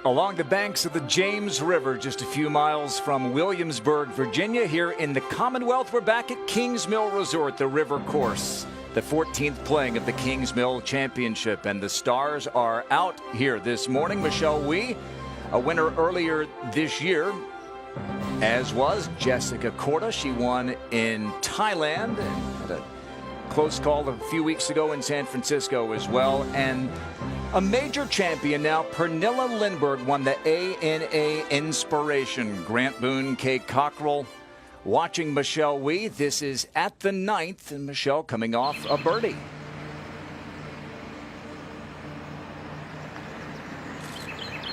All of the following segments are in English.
Along the banks of the James River, just a few miles from Williamsburg, Virginia, here in the Commonwealth, we're back at Kings Mill Resort, the River Course, the 14th playing of the Kings Mill Championship, and the stars are out here this morning. Michelle Wie, a winner earlier this year, as was Jessica Korda. She won in Thailand and had a close call a few weeks ago in San Francisco as well. And a major champion now, Pernilla Lindberg, won the ANA Inspiration. Grant Boone, Kay Cockrell watching Michelle Wie. This is at the 9th, and Michelle coming off a birdie.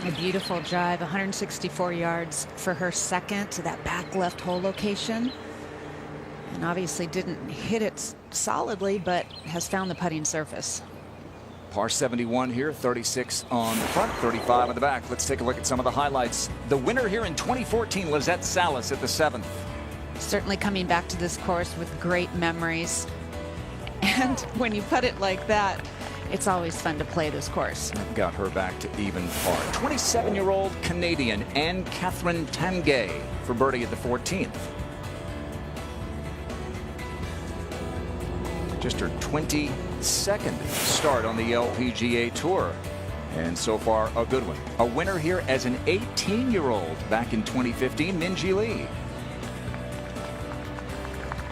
A beautiful drive, 164 yards for her second to that back left hole location. And obviously didn't hit it solidly, but has found the putting surface. Par 71 here, 36 on the front, 35 on the back. Let's take a look at some of the highlights. The winner here in 2014, Lizette Salas at the 7th. Certainly coming back to this course with great memories. And when you put it like that, it's always fun to play this course. Got her back to even par. 27-year-old Canadian Anne-Catherine Tanguay for birdie at the 14th. Just her 22nd start on the LPGA Tour. And so far, a good one. A winner here as an 18-year-old back in 2015, Minjee Lee.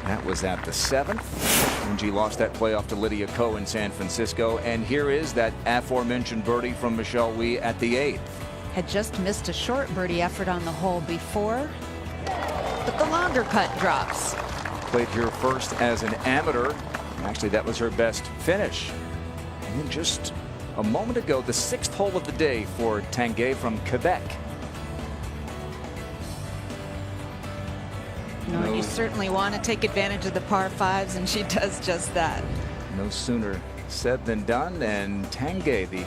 That was at the 7th. Minjee lost that playoff to Lydia Ko in San Francisco. And here is that aforementioned birdie from Michelle Wie at the 8th. Had just missed a short birdie effort on the hole before, but the longer cut drops. Played here first as an amateur. Actually, that was her best finish. And then just a moment ago, the 6th hole of the day for Tanguay from Quebec. No, you certainly want to take advantage of the par 5s, and she does just that. No sooner said than done, and Tanguay, the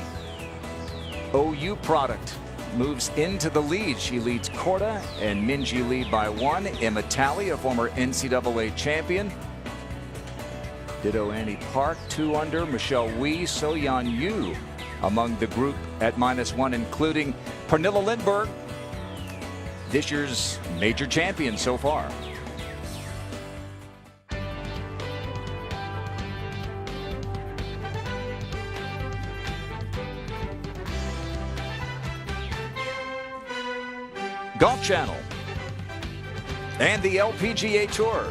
OU product, moves into the lead. She leads Korda and Minjee Lee by 1. Emma Talley, a former NCAA champion. Ditto Annie Park, 2 under. Michelle Wie, So-Yeon Yu among the group at -1, including Pernilla Lindberg, this year's major champion so far. Golf Channel and the LPGA Tour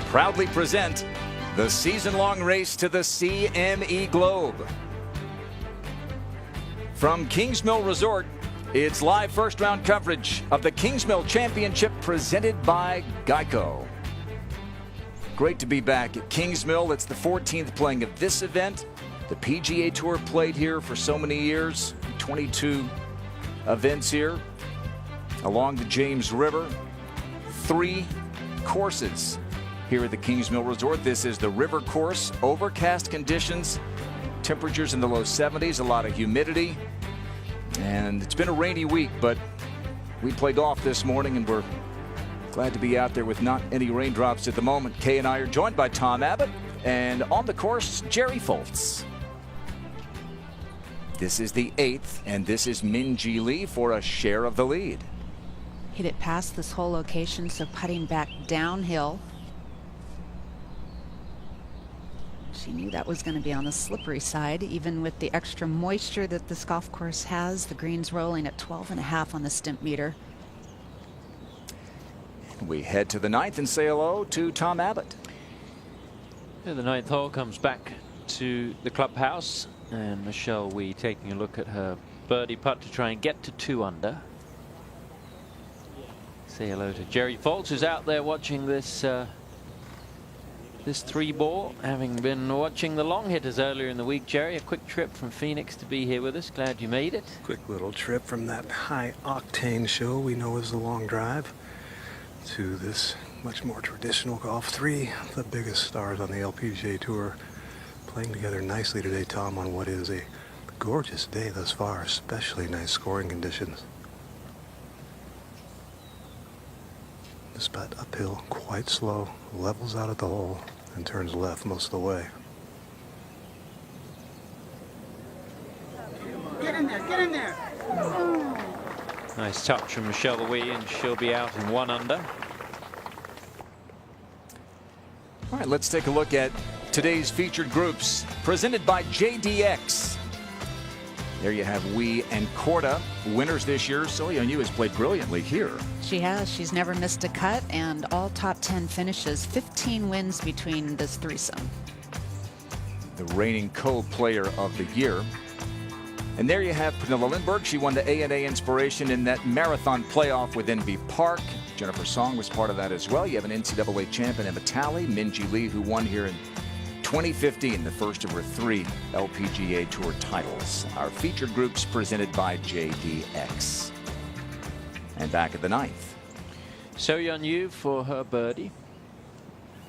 proudly present the season-long race to the CME Globe. From Kings Mill Resort, it's live first-round coverage of the Kings Mill Championship presented by Geico. Great to be back at Kings Mill. It's the 14th playing of this event. The PGA Tour played here for so many years, 22 events here along the James River. 3 courses here at the Kings Mill Resort. This is the River Course. Overcast conditions, temperatures in the low 70s, a lot of humidity. And it's been a rainy week, but we play golf this morning, and we're glad to be out there with not any raindrops at the moment. Kay and I are joined by Tom Abbott, and on the course, Jerry Foltz. This is the 8th, and this is Minjee Lee for a share of the lead. Hit it past this whole location, so putting back downhill. She knew that was going to be on the slippery side, even with the extra moisture that this golf course has. The green's rolling at 12.5 on the stimp meter. We head to the 9th and say hello to Tom Abbott. Yeah, the 9th hole comes back to the clubhouse, and Michelle Wie taking a look at her birdie putt to try and get to 2 under. Say hello to Jerry Foltz, who's out there watching this this 3-ball, having been watching the long hitters earlier in the week. Jerry, a quick trip from Phoenix to be here with us. Glad you made it. Quick little trip from that high octane show we know as the long drive to this much more traditional golf. 3 of the biggest stars on the LPGA Tour playing together nicely today, Tom, on what is a gorgeous day thus far, especially nice scoring conditions. This putt uphill, quite slow, levels out at the hole, and turns left most of the way. Get in there, get in there. Nice touch from Michelle Louis, and she'll be out in 1 under. All right, let's take a look at today's featured groups presented by JDX. There you have Wee and Korda, winners this year. Soyeon Yu has played brilliantly here. She has. She's never missed a cut, and all top 10 finishes. 15 wins between this threesome. The reigning co-player of the year. And there you have Pernilla Lindberg. She won the ANA Inspiration in that marathon playoff with NB Park. Jennifer Song was part of that as well. You have an NCAA champion, Emma Talley, Minji Lee, who won here in 2015, the first of her 3 LPGA Tour titles. Our featured groups presented by JDX. And back at the 9th. Soyeon Yu for her birdie.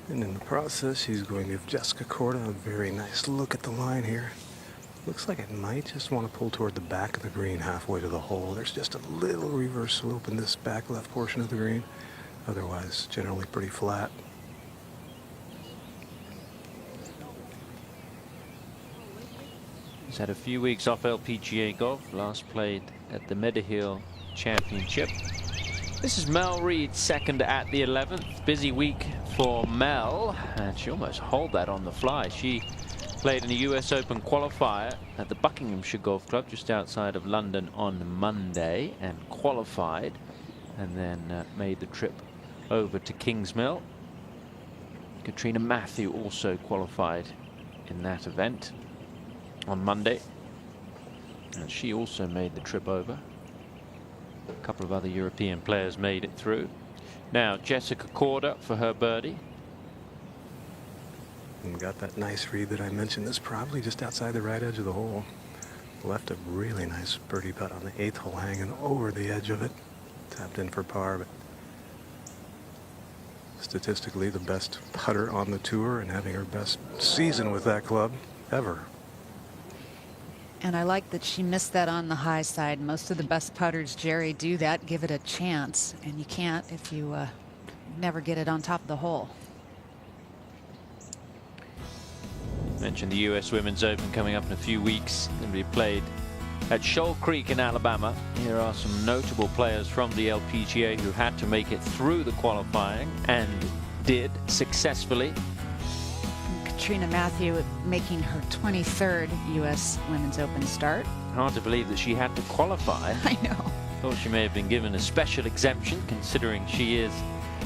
And in the process, she's going to give Jessica Korda a very nice look at the line here. Looks like it might just want to pull toward the back of the green halfway to the hole. There's just a little reverse slope in this back left portion of the green. Otherwise, generally pretty flat. He's had a few weeks off LPGA golf. Last played at the Medihill Championship. This is Mel Reid, second at the 11th. Busy week for Mel, and she almost holed that on the fly. She played in the US Open qualifier at the Buckinghamshire Golf Club just outside of London on Monday and qualified, and then made the trip over to Kingsmill. Katrina Matthew also qualified in that event on Monday, and she also made the trip over. A couple of other European players made it through. Now Jessica Korda for her birdie. And got that nice read that I mentioned. This probably just outside the right edge of the hole. Left a really nice birdie putt on the 8th hole, hanging over the edge of it. Tapped in for par, but statistically the best putter on the tour and having her best season with that club ever. And I like that she missed that on the high side. Most of the best putters, Jerry, do that, give it a chance, and you can't if you never get it on top of the hole. Mentioned the US Women's Open coming up in a few weeks. Going to be played at Shoal Creek in Alabama. Here are some notable players from the LPGA who had to make it through the qualifying and did successfully. Katrina Matthew making her 23rd US Women's Open start. Hard to believe that she had to qualify. I know. Thought she may have been given a special exemption considering she is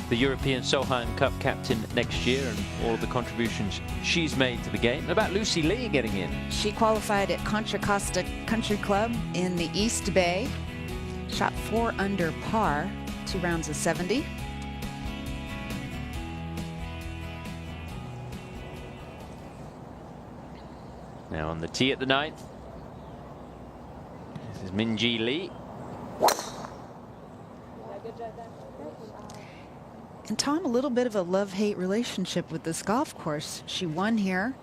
the European Solheim Cup captain next year and all of the contributions she's made to the game. What about Lucy Lee getting in? She qualified at Contra Costa Country Club in the East Bay. Shot 4 under par, 2 rounds of 70. Now on the tee at the 9th. This is Minji Lee. And Tom, a little bit of a love-hate relationship with this golf course. She won here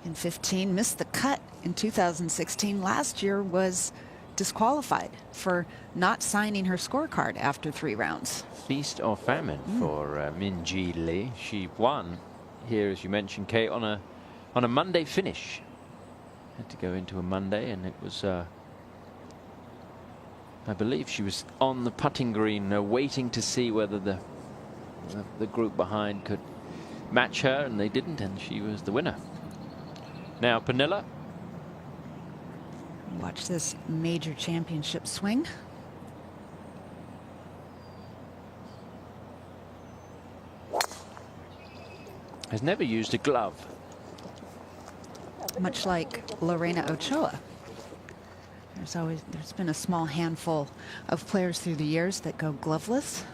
in 15, missed the cut in 2016. Last year was disqualified for not signing her scorecard after 3 rounds. Feast or famine for Minji Lee. She won here, as you mentioned, Kate, on a Monday finish. Had to go into a Monday, and it was I believe she was on the putting green waiting to see whether the group behind could match her, and they didn't, and she was the winner. Now Pernilla. Watch this major championship swing. Has never used a glove. Much like Lorena Ochoa. There's been a small handful of players through the years that go gloveless.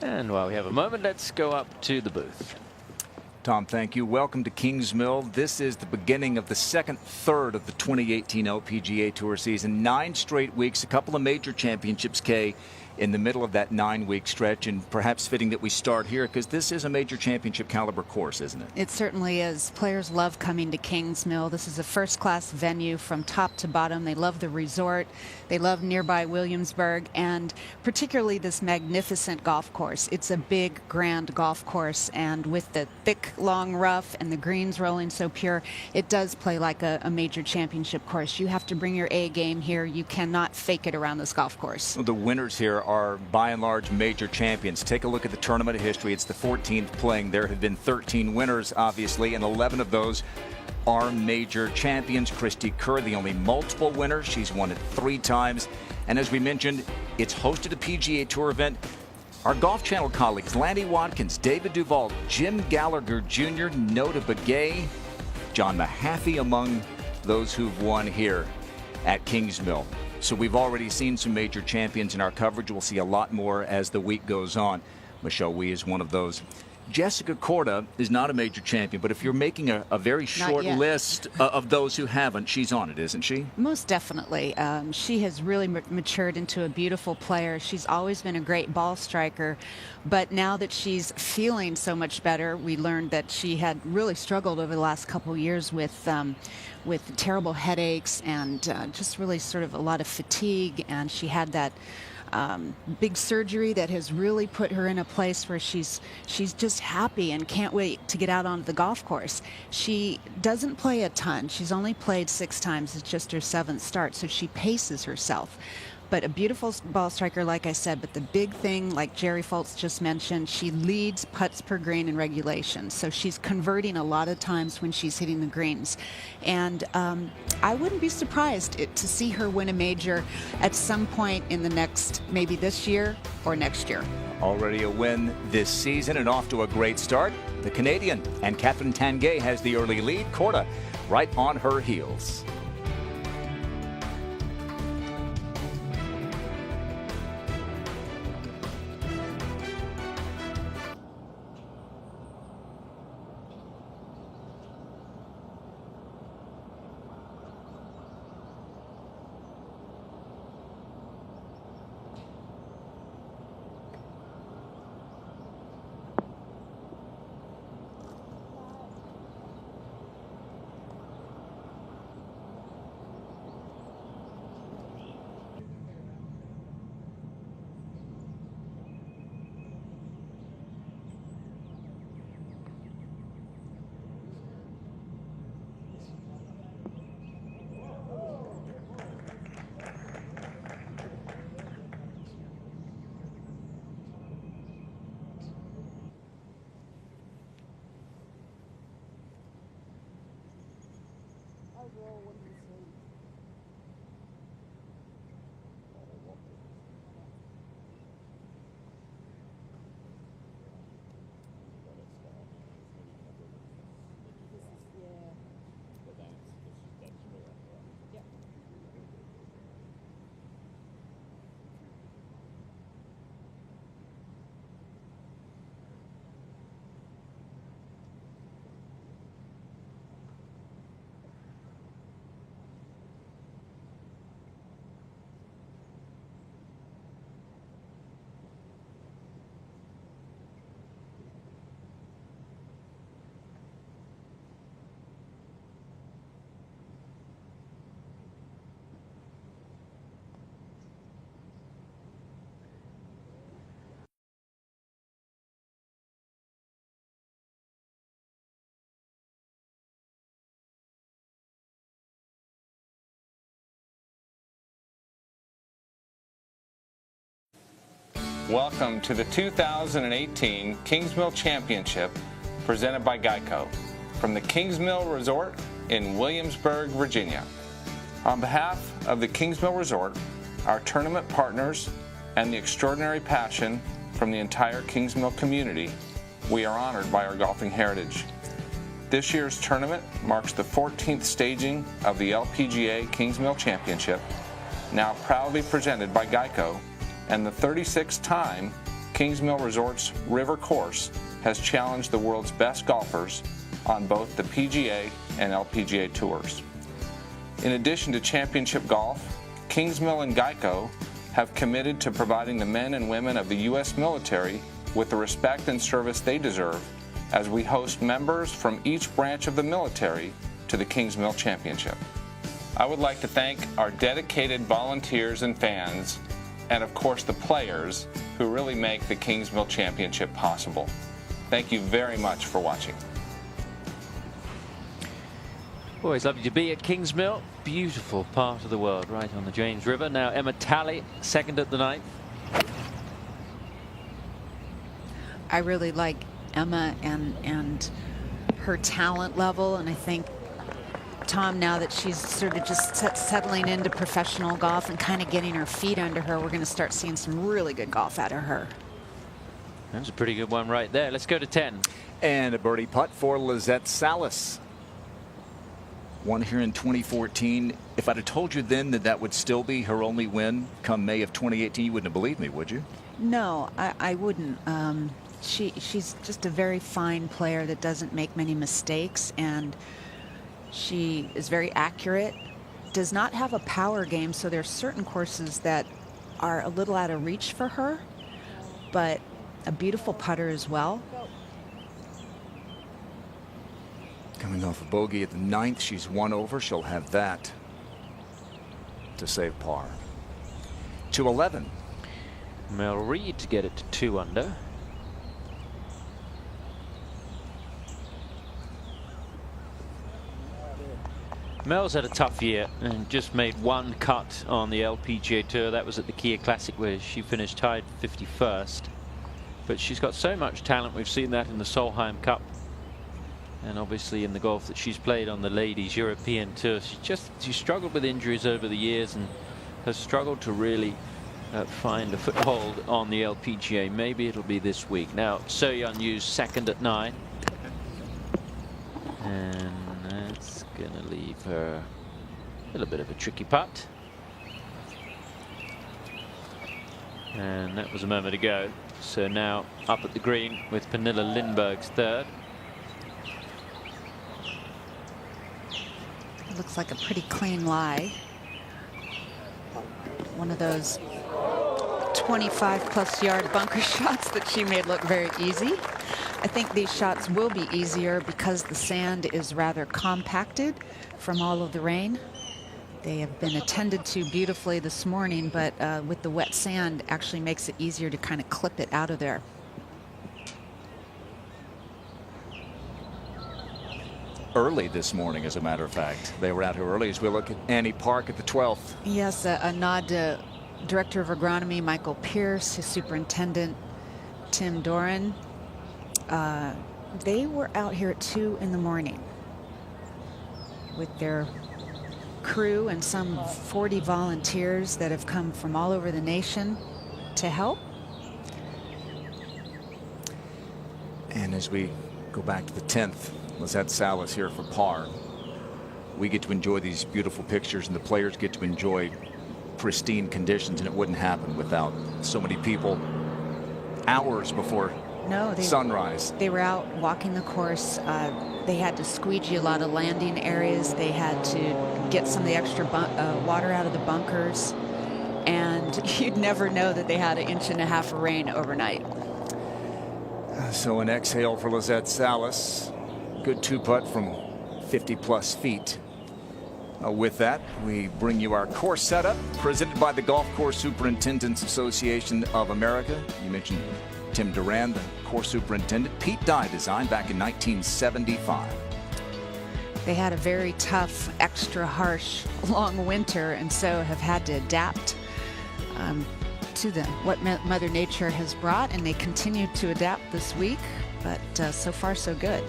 And while we have a moment, let's go up to the booth. Tom, thank you. Welcome to Kingsmill. This is the beginning of the second third of the 2018 LPGA Tour season. 9 straight weeks, a couple of major championships, Kay. in the middle of that 9-week stretch, and perhaps fitting that we start here because this is a major championship caliber course, isn't it? It certainly is. Players love coming to Kings Mill. This is a first-class venue from top to bottom. They love the resort. They love nearby Williamsburg, and particularly this magnificent golf course. It's a big, grand golf course, and with the thick, long rough and the greens rolling so pure, it does play like a major championship course. You have to bring your A game here. You cannot fake it around this golf course. The winners here are by and large major champions. Take a look at the tournament history. It's the 14th playing. There have been 13 winners, obviously, and 11 of those are major champions. Christy Kerr, the only multiple winner. She's won it 3 times. And as we mentioned, it's hosted a PGA Tour event. Our Golf Channel colleagues, Lanny Watkins, David Duval, Jim Gallagher Jr., Nota Begay, John Mahaffey among those who've won here at Kings Mill. So we've already seen some major champions in our coverage. We'll see a lot more as the week goes on. Michelle Wie is one of those. Jessica Korda is not a major champion, but if you're making a very short list of those who haven't, she's on it, isn't she? Most definitely. She has really matured into a beautiful player. She's always been a great ball striker, but now that she's feeling so much better, we learned that she had really struggled over the last couple of years with terrible headaches and just really sort of a lot of fatigue, and she had that big surgery that has really put her in a place where she's just happy and can't wait to get out onto the golf course. She doesn't play a ton. She's only played 6 times. It's just her 7th start, so she paces herself. But a beautiful ball striker, like I said. But the big thing, like Jerry Foltz just mentioned, she leads putts per green in regulation. So she's converting a lot of times when she's hitting the greens. And I wouldn't be surprised to see her win a major at some point in the next, maybe this year or next year. Already a win this season and off to a great start. The Canadian, and Catherine Tanguay has the early lead. Korda right on her heels. Welcome to the 2018 Kings Mill Championship presented by Geico from the Kings Mill Resort in Williamsburg, Virginia. On behalf of the Kings Mill Resort, our tournament partners, and the extraordinary passion from the entire Kings Mill community, we are honored by our golfing heritage. This year's tournament marks the 14th staging of the LPGA Kings Mill Championship, now proudly presented by Geico, and the 36th time Kings Mill Resort's River Course has challenged the world's best golfers on both the PGA and LPGA tours. In addition to championship golf, Kings Mill and Geico have committed to providing the men and women of the U.S. military with the respect and service they deserve as we host members from each branch of the military to the Kings Mill Championship. I would like to thank our dedicated volunteers and fans, and of course the players who really make the Kings Mill Championship possible. Thank you very much for watching. Always lovely to be at Kings Mill. Beautiful part of the world right on the James River. Now Emma Talley, second at the ninth. I really like Emma and her talent level, and I think Tom, now that she's sort of just settling into professional golf and kind of getting her feet under her, we're going to start seeing some really good golf out of her. That's a pretty good one right there. Let's go to 10. And a birdie putt for Lizette Salas. Won here in 2014. If I'd have told you then that that would still be her only win come May of 2018, you wouldn't have believed me, would you? No, I wouldn't. She's just a very fine player that doesn't make many mistakes, and she is very accurate, does not have a power game, so there's certain courses that are a little out of reach for her, but a beautiful putter as well. Coming off a bogey at the ninth, she's one over. She'll have that to save par. To 11. Mel Reid to get it to 2 under. Mel's had a tough year and just made one cut on the LPGA Tour. That was at the Kia Classic where she finished tied 51st. But she's got so much talent. We've seen that in the Solheim Cup. And obviously in the golf that she's played on the Ladies European Tour. She struggled with injuries over the years and has struggled to really find a foothold on the LPGA. Maybe it'll be this week. Now, So Yeon Yu's second at 9. And that's going to leave her a little bit of a tricky putt. And that was a moment ago. So now up at the green with Pernilla Lindberg's third. Looks like a pretty clean lie. One of those 25+ yard bunker shots that she made look very easy. I think these shots will be easier because the sand is rather compacted from all of the rain. They have been attended to beautifully this morning, but with the wet sand actually makes it easier to kind of clip it out of there. Early this morning, as a matter of fact. They were out here early as we look at Annie Park at the 12th. Yes, a nod to Director of Agronomy Michael Pierce, his Superintendent Tim Doran. They were out here at 2 in the morning with their crew and some 40 volunteers that have come from all over the nation to help. And as we go back to the 10th, Lizette Salas here for par. We get to enjoy these beautiful pictures, and the players get to enjoy pristine conditions, and it wouldn't happen without so many people hours before sunrise. They were out walking the course. They had to squeegee a lot of landing areas. They had to get some of the extra water out of the bunkers, and you'd never know that they had 1.5 inches of rain overnight. So an exhale for Lizette Salas. Good 2-putt from 50+ feet. With that, we bring you our course setup presented by the Golf Course Superintendents Association of America. You mentioned Tim Duran, the course superintendent. Pete Dye designed back in 1975. They had a very tough, extra harsh, long winter, and so have had to adapt to what Mother Nature has brought, and they continue to adapt this week, but so far so good.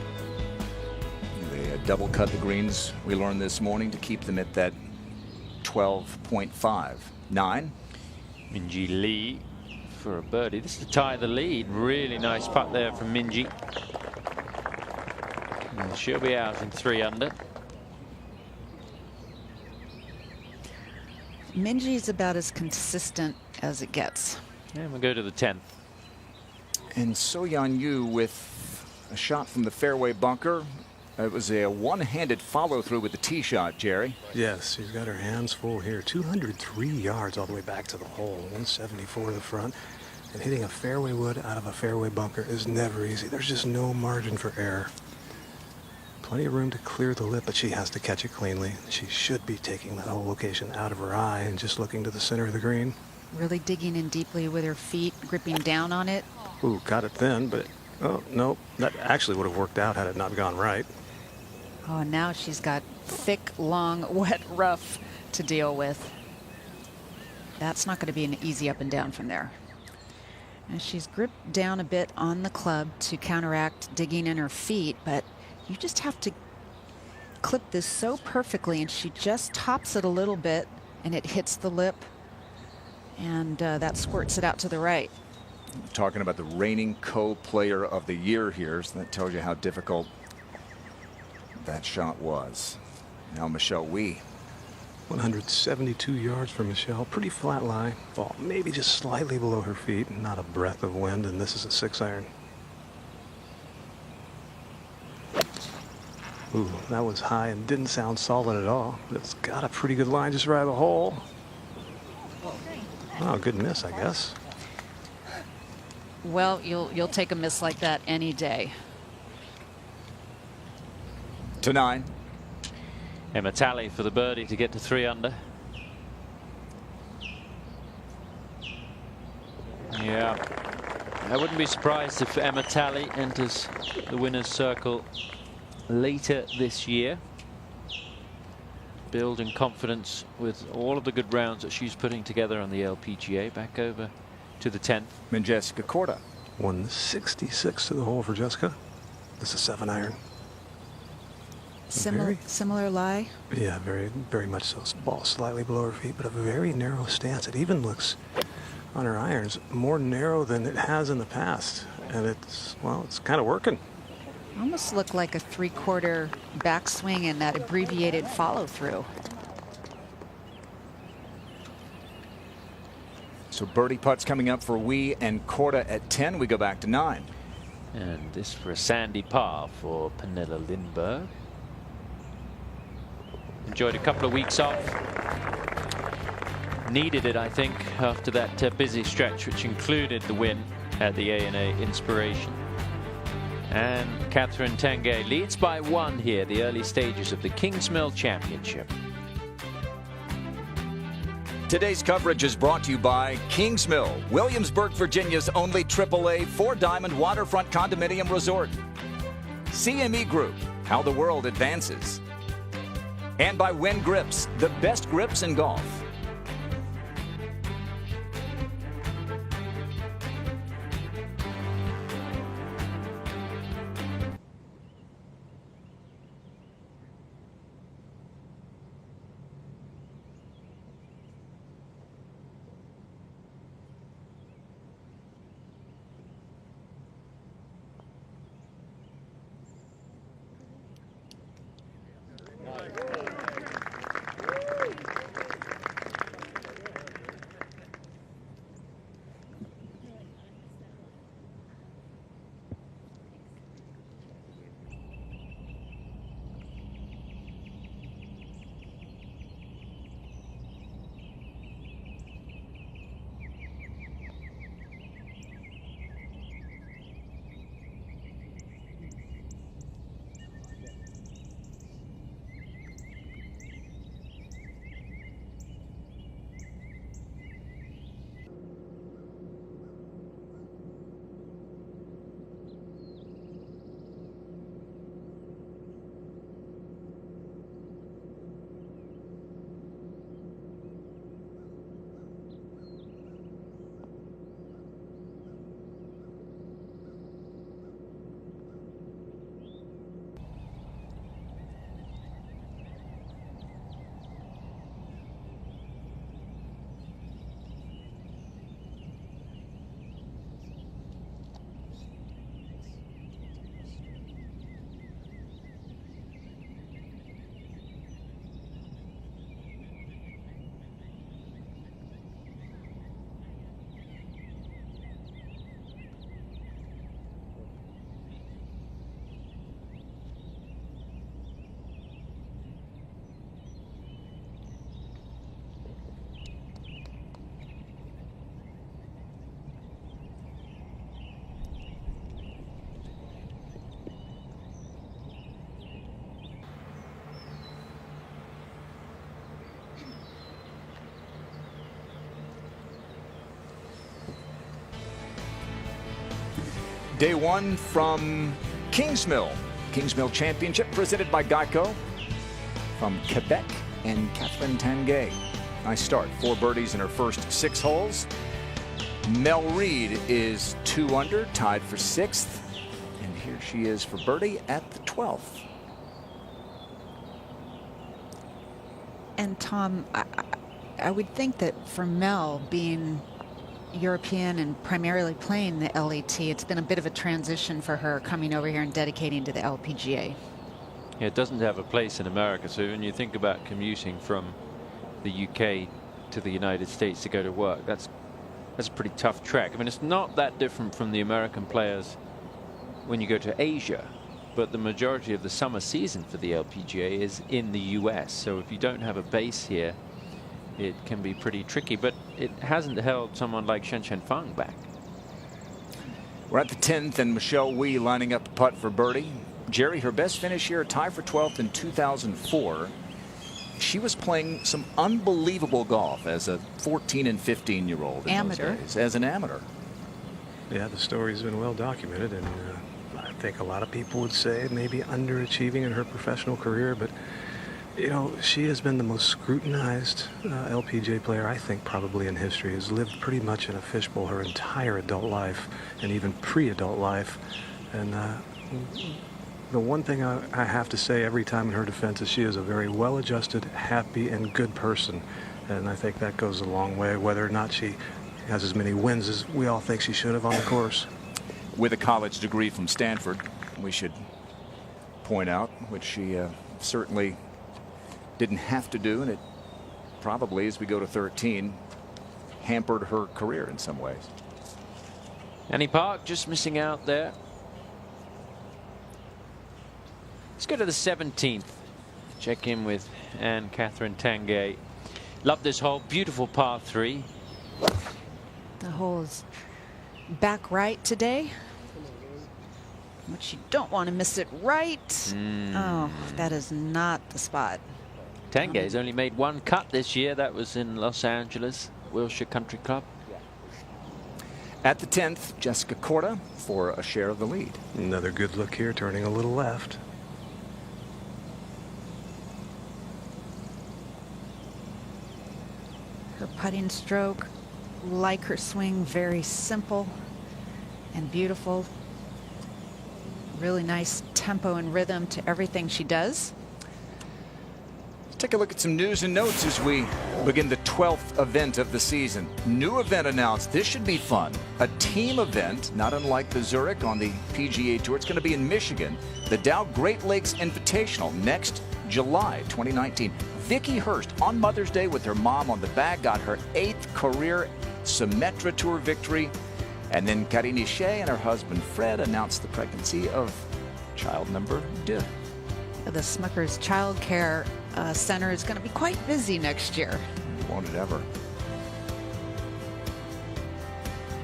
They double cut the greens, we learned this morning, to keep them at that 12.5. 9. Minjee Lee for a birdie. This is to tie the lead. Really nice putt there from Minjee. And she'll be out in 3 under. Minjee's about as consistent as it gets. And we'll go to the 10th. And So Yeon Yu with a shot from the fairway bunker. It was a one-handed follow-through with the tee shot, Jerry. Yes, she's got her hands full here. 203 yards all the way back to the hole, 174 to the front. And hitting a fairway wood out of a fairway bunker is never easy. There's just no margin for error. Plenty of room to clear the lip, but she has to catch it cleanly. She should be taking that whole location out of her eye and just looking to the center of the green. Really digging in deeply with her feet, gripping down on it. Ooh, got it thin, but oh, no. That actually would have worked out had it not gone right. Oh, and now she's got thick, long, wet rough to deal with. That's not going to be an easy up and down from there. And she's gripped down a bit on the club to counteract digging in her feet, but you just have to clip this so perfectly, and she just tops it a little bit, and it hits the lip, and that squirts it out to the right. Talking about the reigning co-player of the year here, so that tells you how difficult that shot was. Now Michelle Wie. 172 yards for Michelle. Pretty flat lie. Ball maybe just slightly below her feet. Not a breath of wind, and this is a 6-iron. Ooh, that was high and didn't sound solid at all. But it's got a pretty good line just right of the hole. Oh, good miss, I guess. Well, you'll take a miss like that any day. To 9. Emma Talley for the birdie to get to 3 under. Yeah, I wouldn't be surprised if Emma Talley enters the winner's circle later this year. Building confidence with all of the good rounds that she's putting together on the LPGA. Back over to the 10th. And Jessica Korda. 166 to the hole for Jessica. This is a 7-iron. Similar lie. Yeah, very much so. Ball slightly below her feet, but a very narrow stance. It even looks on her irons more narrow than it has in the past, and it's kind of working. Almost looked like a 3/4 backswing in that abbreviated follow-through. So birdie putts coming up for Wie and Korda at 10. We go back to 9. And this for a sandy par for Pernilla Lindberg. Enjoyed a couple of weeks off. Needed it, I think, after that busy stretch, which included the win at the A&A Inspiration. And Catherine Tanguay leads by 1 here, the early stages of the Kingsmill Championship. Today's coverage is brought to you by Kingsmill, Williamsburg, Virginia's only AAA 4-diamond waterfront condominium resort. CME Group, how the world advances. And by Win Grips, the best grips in golf. Day one from Kingsmill. Kingsmill Championship presented by Geico. From Quebec and Catherine Tanguay. Nice start. 4 birdies in her first 6 holes. Mel Reid is 2 under, tied for 6th. And here she is for birdie at the 12th. And Tom, I would think that for Mel, being European and primarily playing the LET, it's been a bit of a transition for her coming over here and dedicating to the LPGA. Yeah, it doesn't have a place in America, so when you think about commuting from the UK to the United States to go to work, that's a pretty tough trek. I mean, it's not that different from the American players when you go to Asia, but the majority of the summer season for the LPGA is in the US, so if you don't have a base here, it can be pretty tricky, but it hasn't held someone like Shen Fang back. We're at the 10th, and Michelle Wie lining up a putt for birdie. Jerry, her best finish here, tie for 12th in 2004. She was playing some unbelievable golf as a 14 and 15-year-old in those days, as an amateur. Yeah, the story's been well documented, and I think a lot of people would say maybe underachieving in her professional career, but you know, she has been the most scrutinized LPGA player, I think, probably in history. Has lived pretty much in a fishbowl her entire adult life and even pre-adult life. And the one thing I have to say every time in her defense is she is a very well-adjusted, happy, and good person. And I think that goes a long way, whether or not she has as many wins as we all think she should have on the course. With a college degree from Stanford, we should point out, which she certainly didn't have to do, and it probably, as we go to 13, hampered her career in some ways. Annie Park just missing out there. Let's go to the 17th. Check in with Anne-Catherine Tanguay. Love this hole. Beautiful par 3. The hole is back right today, but you don't want to miss it right. Oh, that is not the spot. Tanguay's only made 1 cut this year. That was in Los Angeles, Wilshire Country Club. At the 10th, Jessica Korda for a share of the lead. Another good look here, turning a little left. Her putting stroke, like her swing, very simple and beautiful. Really nice tempo and rhythm to everything she does. Take a look at some news and notes as we begin the 12th event of the season. New event announced. This should be fun. A team event, not unlike the Zurich on the PGA Tour. It's going to be in Michigan. The Dow Great Lakes Invitational next July 2019. Vicky Hurst on Mother's Day with her mom on the bag got her 8th career Symetra Tour victory. And then Karine Shea and her husband Fred announced the pregnancy of child number 2. The Smucker's Child Care Center is going to be quite busy next year. Won't it ever?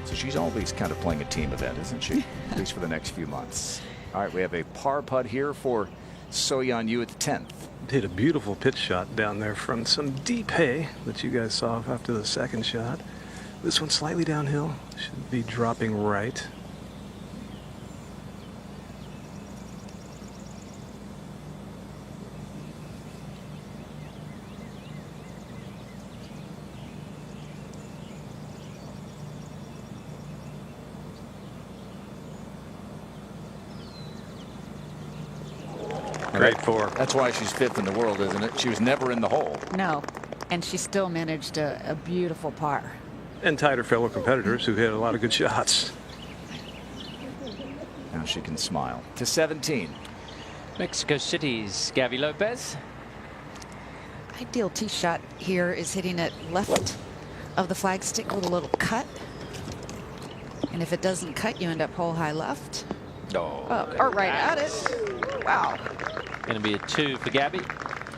So she's always kind of playing a team event, isn't she? At least for the next few months. All right, we have a par putt here for So-Yeon Yu at the 10th. Hit a beautiful pitch shot down there from some deep hay that you guys saw after the second shot. This one slightly downhill. Should be dropping right. Great four. That's why she's 5th in the world, isn't it? She was never in the hole. No, and she still managed a beautiful par. And tied her fellow competitors who hit a lot of good shots. Now she can smile. To 17. Mexico City's Gaby Lopez. Ideal tee shot here is hitting it left of the flagstick with a little cut. And if it doesn't cut, you end up hole high left. Or right at it. Wow. Going to be a 2 for Gaby.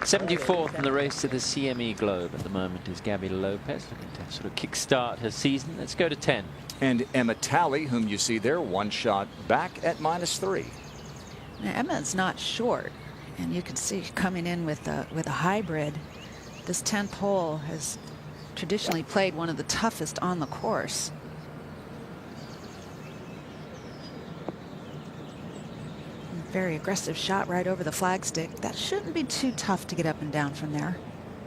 74th in the race to the CME Globe at the moment is Gaby Lopez, looking to sort of kickstart her season. Let's go to 10. And Emma Talley, whom you see there, 1 shot back at -3. Now, Emma's not short, and you can see coming in with a hybrid. This 10th hole has traditionally played one of the toughest on the course. Very aggressive shot right over the flagstick. That shouldn't be too tough to get up and down from there.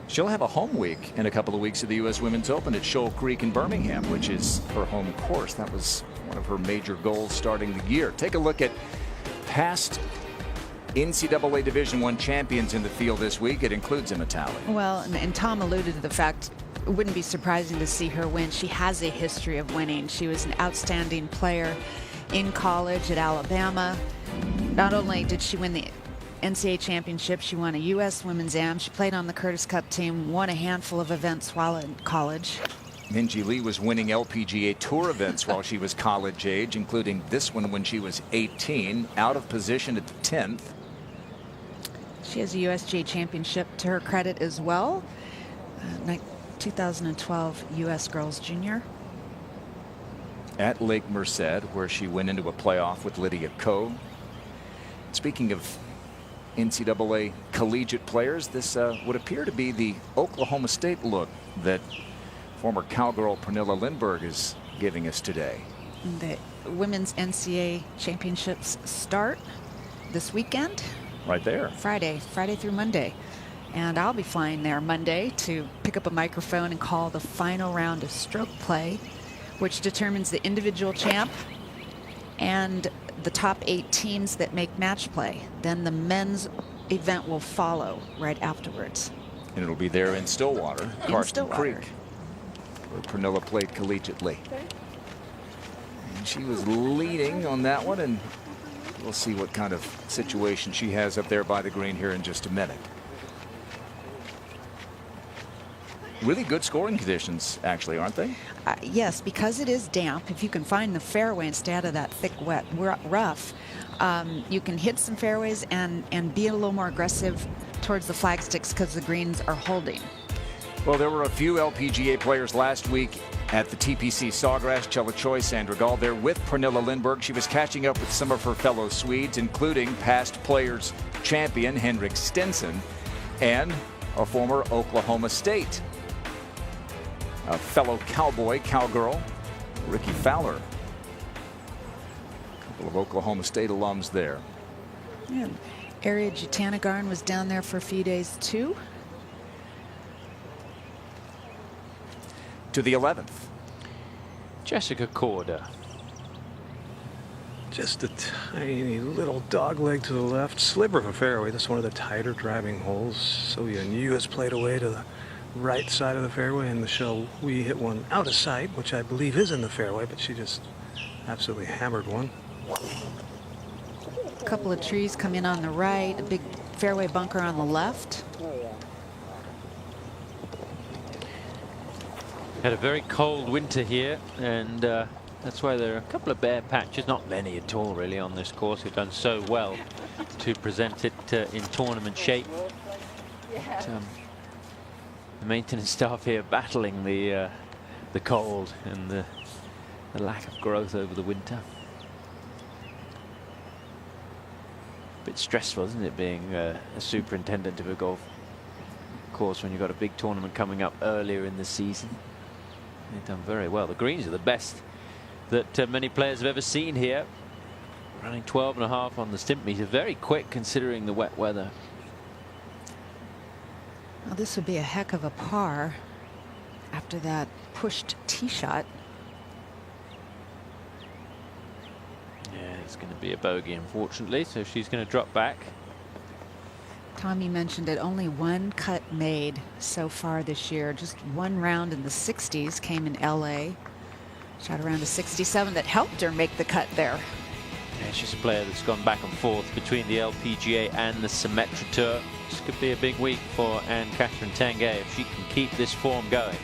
She'll have a home week in a couple of weeks of the U.S. Women's Open at Shoal Creek in Birmingham, which is her home course. That was one of her major goals starting the year. Take a look at past NCAA Division I champions in the field this week. It includes Emma Talley. Well, and Tom alluded to the fact it wouldn't be surprising to see her win. She has a history of winning. She was an outstanding player in college at Alabama. Not only did she win the NCAA championship, she won a U.S. Women's Am. She played on the Curtis Cup team, won a handful of events while in college. Minjee Lee was winning LPGA Tour events while she was college age, including this one when she was 18, out of position at the 10th. She has a USGA championship to her credit as well. 2012 U.S. Girls Junior. At Lake Merced, where she went into a playoff with Lydia Ko. Speaking of NCAA collegiate players, this would appear to be the Oklahoma State look that former Cowgirl Pernilla Lindbergh is giving us today. The women's NCAA championships start this weekend. Right there. Friday through Monday. And I'll be flying there Monday to pick up a microphone and call the final round of stroke play, which determines the individual champ and the top 8 teams that make match play. Then the men's event will follow right afterwards. And it'll be there in Stillwater, Karsten Stillwater. Creek, where Pernilla played collegiately. And she was leading on that one, and we'll see what kind of situation she has up there by the green here in just a minute. Really good scoring conditions, actually, aren't they? Yes, because it is damp. If you can find the fairway instead of that thick, wet rough, you can hit some fairways and be a little more aggressive towards the flagsticks because the greens are holding. Well, there were a few LPGA players last week at the TPC Sawgrass. Chella Choi, Sandra Gall there with Pernilla Lindbergh. She was catching up with some of her fellow Swedes, including past players champion Henrik Stenson and a former Oklahoma State a fellow cowgirl, Ricky Fowler. A couple of Oklahoma State alums there. Yeah. Area Jutanagarn was down there for a few days too. To the 11th. Jessica Korda. Just a tiny little dog leg to the left, sliver of a fairway. This is one of the tighter driving holes. Sylvia Niu has played away to the right side of the fairway, and Michelle we hit one out of sight, which I believe is in the fairway, but she just absolutely hammered one. A couple of trees come in on the right, a big fairway bunker on the left. Had a very cold winter here, and that's why there are a couple of bare patches, not many at all really on this course. We've done so well to present it in tournament shape. But, the maintenance staff here battling the cold and the lack of growth over the winter. A bit stressful, isn't it, being a superintendent of a golf course when you've got a big tournament coming up earlier in the season. They've done very well. The greens are the best that many players have ever seen here. Running 12.5 on the stimp meter. Very quick considering the wet weather. Well, this would be a heck of a par after that pushed tee shot. Yeah, it's going to be a bogey, unfortunately, so she's going to drop back. Tommy mentioned it, only one cut made so far this year. Just one round in the 60s came in LA. Shot around a 67 that helped her make the cut there. Yeah, she's a player that's gone back and forth between the LPGA and the Symetra Tour. This could be a big week for Anne-Catherine Tanguay if she can keep this form going.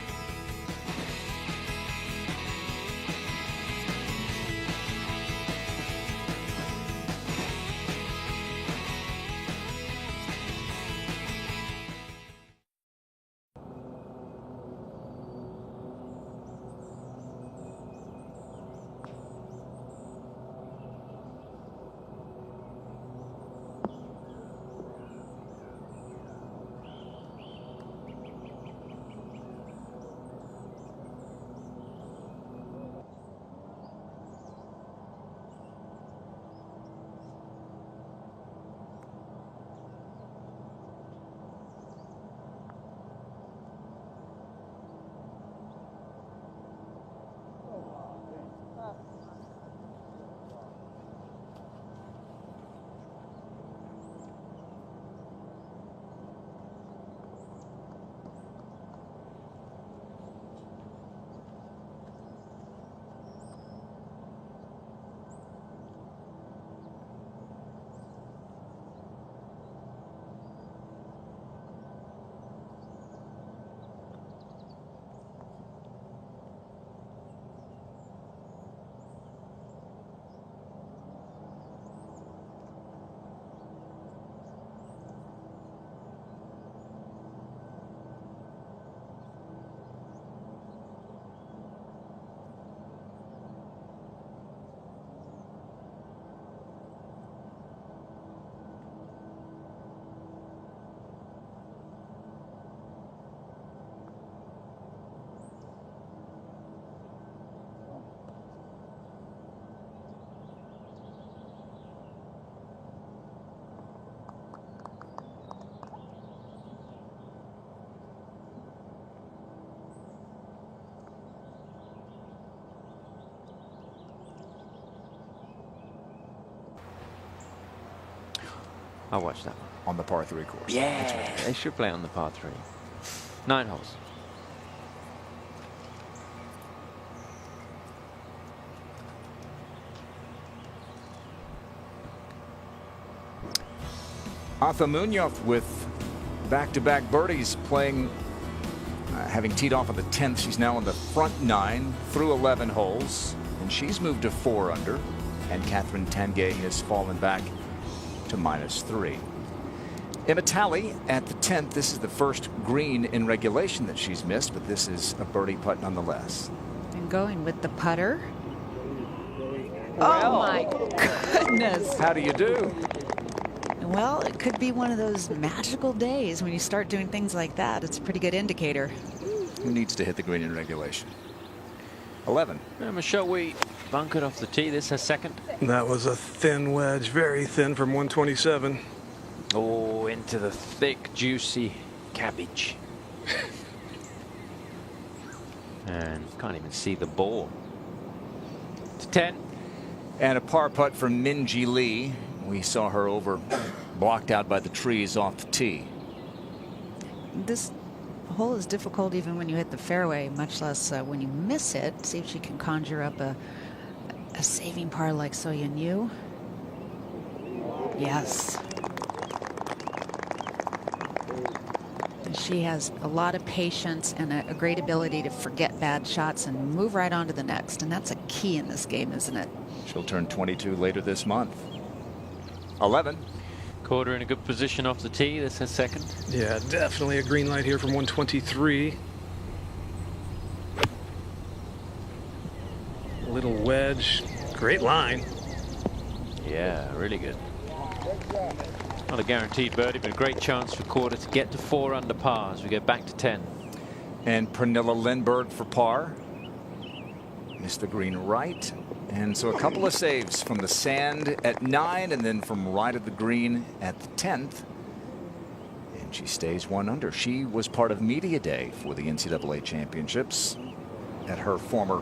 I'll watch that. on the par 3 course. Yeah, they should play on the par 3. 9 holes. Arthur Munoz with back-to-back birdies, playing, having teed off on the 10th. She's now on the front 9 through 11 holes, and she's moved to 4 under. And Catherine Tanguay has fallen back to -3. Emma Talley at the 10th. This is the first green in regulation that she's missed, but this is a birdie putt nonetheless. And going with the putter. Oh my goodness. How do you do? Well, it could be one of those magical days when you start doing things like that. It's a pretty good indicator. Who needs to hit the green in regulation? 11. Michelle, we bunkered off the tee. This her second. That was a thin wedge, very thin from 127. Oh, into the thick, juicy cabbage. And can't even see the ball. To 10. And a par putt from Minji Lee. We saw her over, blocked out by the trees off the tee. This hole is difficult even when you hit the fairway, much less when you miss it. See if she can conjure up a saving par like So Yun Yu. Yes. She has a lot of patience and a great ability to forget bad shots and move right on to the next. And that's a key in this game, isn't it? She'll turn 22 later this month. 11. Caught her in a good position off the tee. This her second. Yeah, definitely a green light here from 123. Little wedge. Great line. Yeah, really good. Not a guaranteed birdie, but a great chance for Korda to get to 4 under par as we go back to 10. And Pernilla Lindberg for par. Missed the green right. And so a couple of saves from the sand at 9 and then from right of the green at the 10th. And she stays 1 under. She was part of media day for the NCAA championships at her former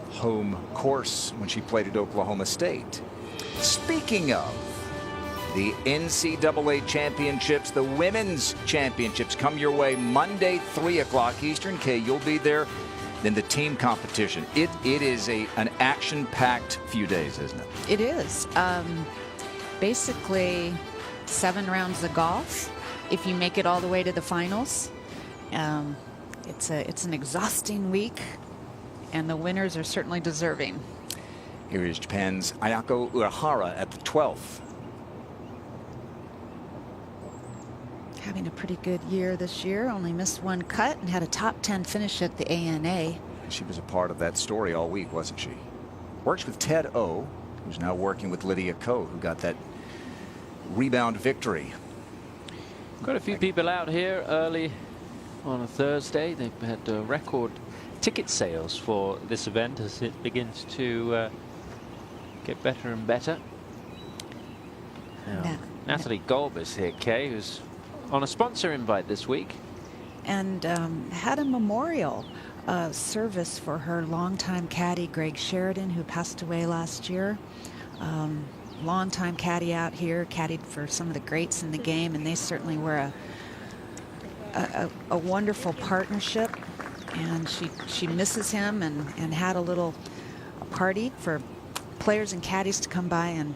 home course when she played at Oklahoma State. Speaking of the NCAA championships, the women's championships come your way Monday, 3 o'clock Eastern. Kay, you'll be there. Then the team competition. It is an action-packed few days, isn't it? It is. Basically 7 rounds of golf if you make it all the way to the finals. It's an exhausting week, and the winners are certainly deserving. Here is Japan's Ayako Urahara at the 12th. Having a pretty good year this year. Only missed 1 cut and had a top 10 finish at the ANA. She was a part of that story all week, wasn't she? Works with Ted O, who's now working with Lydia Ko, who got that rebound victory. Got a few people out here early on a Thursday. They've had record ticket sales for this event as it begins to get better and better. Now, Natalie Golb is here, Kay, who's on a sponsor invite this week. And had a memorial service for her longtime caddy, Greg Sheridan, who passed away last year. Longtime caddy out here, caddied for some of the greats in the game, and they certainly were a wonderful partnership. And she misses him and had a little party for players and caddies to come by and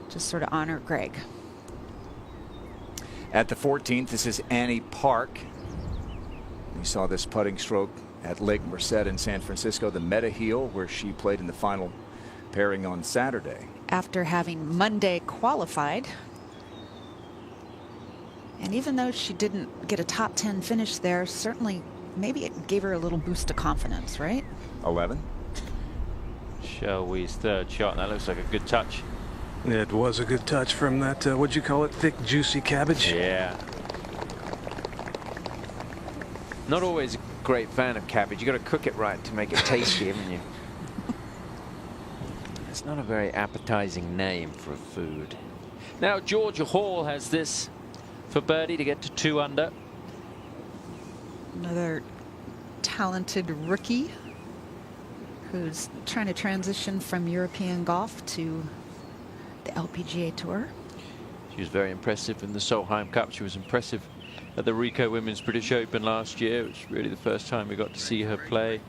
just sort of honor Greg. At the 14th, this is Annie Park. We saw this putting stroke at Lake Merced in San Francisco, the Meta Heel, where she played in the final pairing on Saturday. After having Monday qualified. And even though she didn't get a top 10 finish there, certainly maybe it gave her a little boost of confidence, right? 11. Shelby's third shot. That looks like a good touch. It was a good touch from that, what'd you call it, thick, juicy cabbage? Yeah. Not always a great fan of cabbage. You got to cook it right to make it tasty, haven't you? It's not a very appetizing name for a food. Now Georgia Hall has this for birdie to get to 2 under. Another talented rookie who's trying to transition from European golf to the LPGA Tour. She was very impressive in the Solheim Cup. She was impressive at the Rico Women's British Open last year. It was really the first time we got to see her play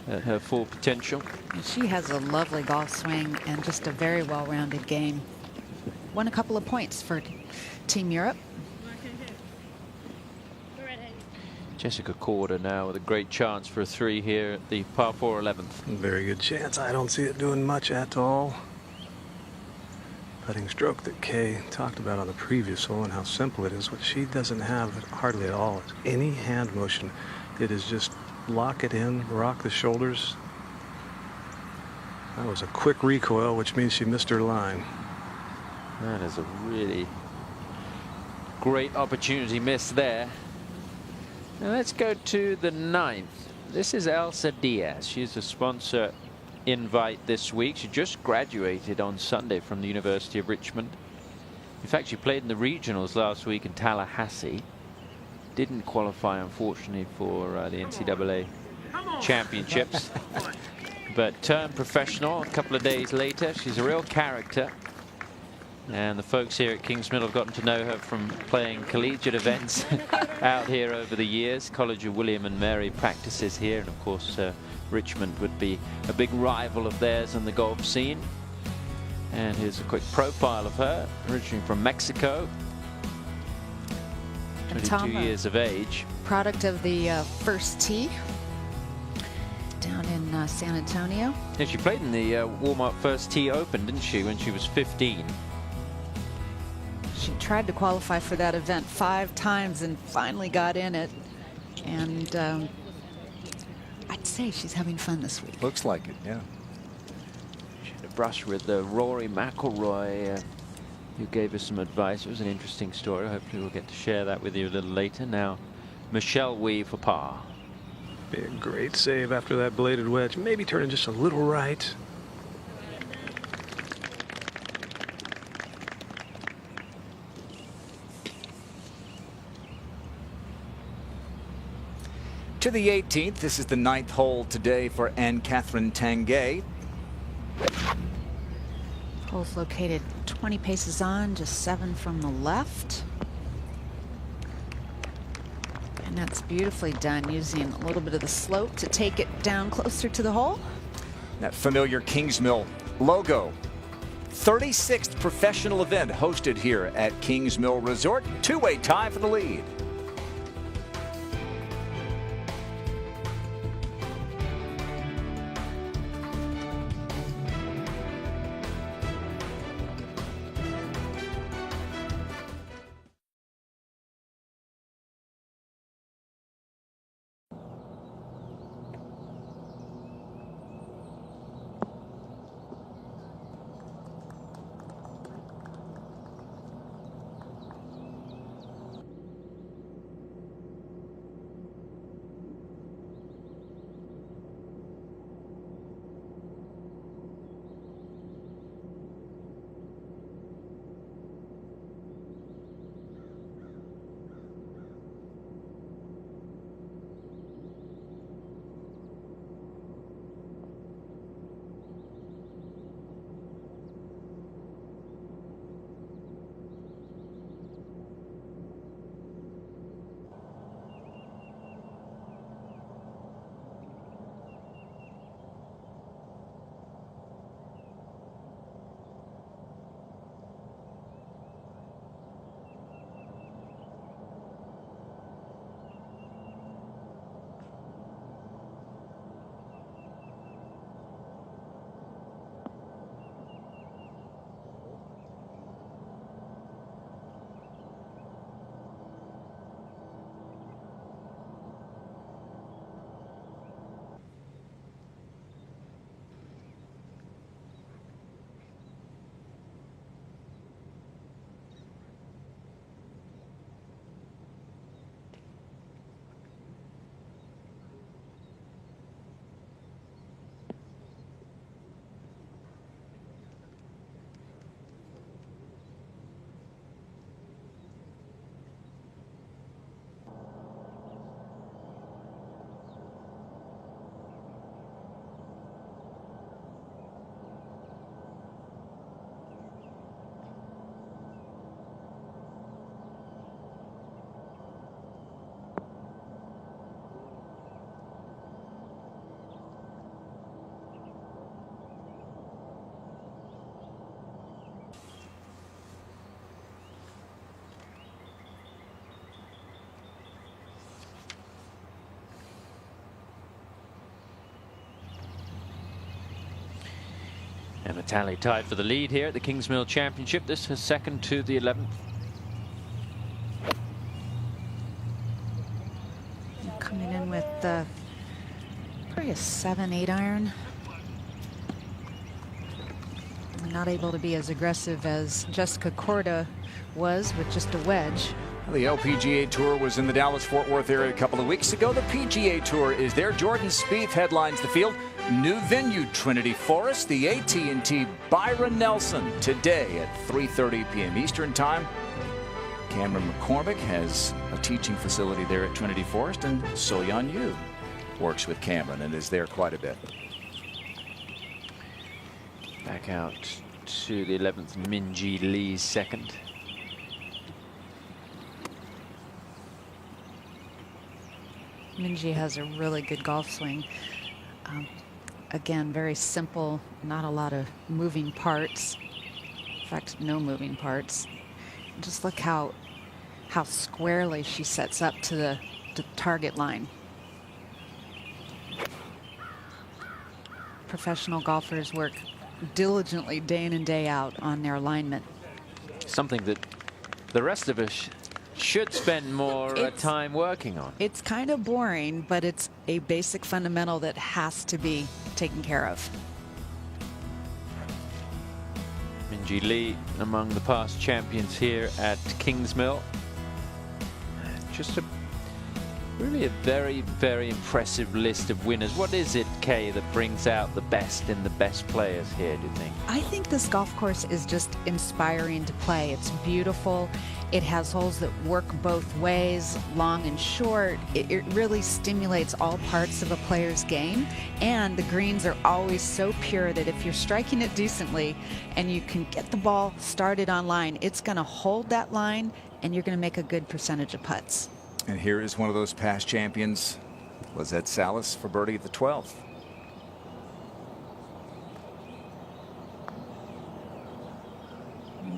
at her full potential. She has a lovely golf swing and just a very well-rounded game. Won a couple of points for Team Europe. Jessica Korda now with a great chance for a 3 here at the par 4 11th. Very good chance. I don't see it doing much at all. Putting stroke that Kay talked about on the previous hole and how simple it is. What she doesn't have hardly at all is any hand motion. It is just lock it in, rock the shoulders. That was a quick recoil, which means she missed her line. That is a really great opportunity missed there. Now let's go to the 9th. This is Elsa Diaz. She's a sponsor invite this week. She just graduated on Sunday from the University of Richmond. In fact, she played in the regionals last week in Tallahassee. Didn't qualify, unfortunately, for the NCAA championships. But turned professional a couple of days later. She's a real character. And the folks here at Kingsmill have gotten to know her from playing collegiate events out here over the years. College of William and Mary practices here. And of course, Richmond would be a big rival of theirs in the golf scene. And here's a quick profile of her, originally from Mexico. 22 years of age. Product of the First Tee down in San Antonio. Yeah, she played in the Walmart First Tee Open, didn't she, when she was 15? She tried to qualify for that event 5 times and finally got in it. And I'd say she's having fun this week. Looks like it, yeah. She had a brush with Rory McIlroy, who gave us some advice. It was an interesting story. Hopefully we'll get to share that with you a little later. Now, Michelle Wee for par. Be a great save after that bladed wedge. Maybe turning just a little right. To the 18th, this is the 9th hole today for Anne-Catherine Tanguay. Hole's located 20 paces on, just 7 from the left. And that's beautifully done, using a little bit of the slope to take it down closer to the hole. That familiar Kingsmill logo. 36th professional event hosted here at Kingsmill Resort. Two-way tie for the lead. And Matali tied for the lead here at the Kingsmill Championship. This is second to the 11th. Coming in with probably a 7-8 iron. Not able to be as aggressive as Jessica Korda was with just a wedge. The LPGA Tour was in the Dallas-Fort Worth area a couple of weeks ago. The PGA Tour is there. Jordan Spieth headlines the field. New venue, Trinity Forest. The AT&T Byron Nelson today at 3:30 p.m. Eastern Time. Cameron McCormick has a teaching facility there at Trinity Forest, and So-Yeon Yu works with Cameron and is there quite a bit. Back out to the 11th, Minjee Lee second. Minjee has a really good golf swing. Again, very simple, not a lot of moving parts. In fact, no moving parts. Just look how squarely she sets up to the target line. Professional golfers work diligently day in and day out on their alignment. Something that the rest of us should spend more time working on. It's kind of boring, but it's a basic fundamental that has to be taken care of. Minjee Lee among the past champions here at Kingsmill. Just really a very, very impressive list of winners. What is it, Kay, that brings out the best in the best players here, do you think? I think this golf course is just inspiring to play. It's beautiful. It has holes that work both ways, long and short. It really stimulates all parts of a player's game. And the greens are always so pure that if you're striking it decently and you can get the ball started on line, it's going to hold that line and you're going to make a good percentage of putts. And here is one of those past champions, Lizette Salas, for birdie at the 12th.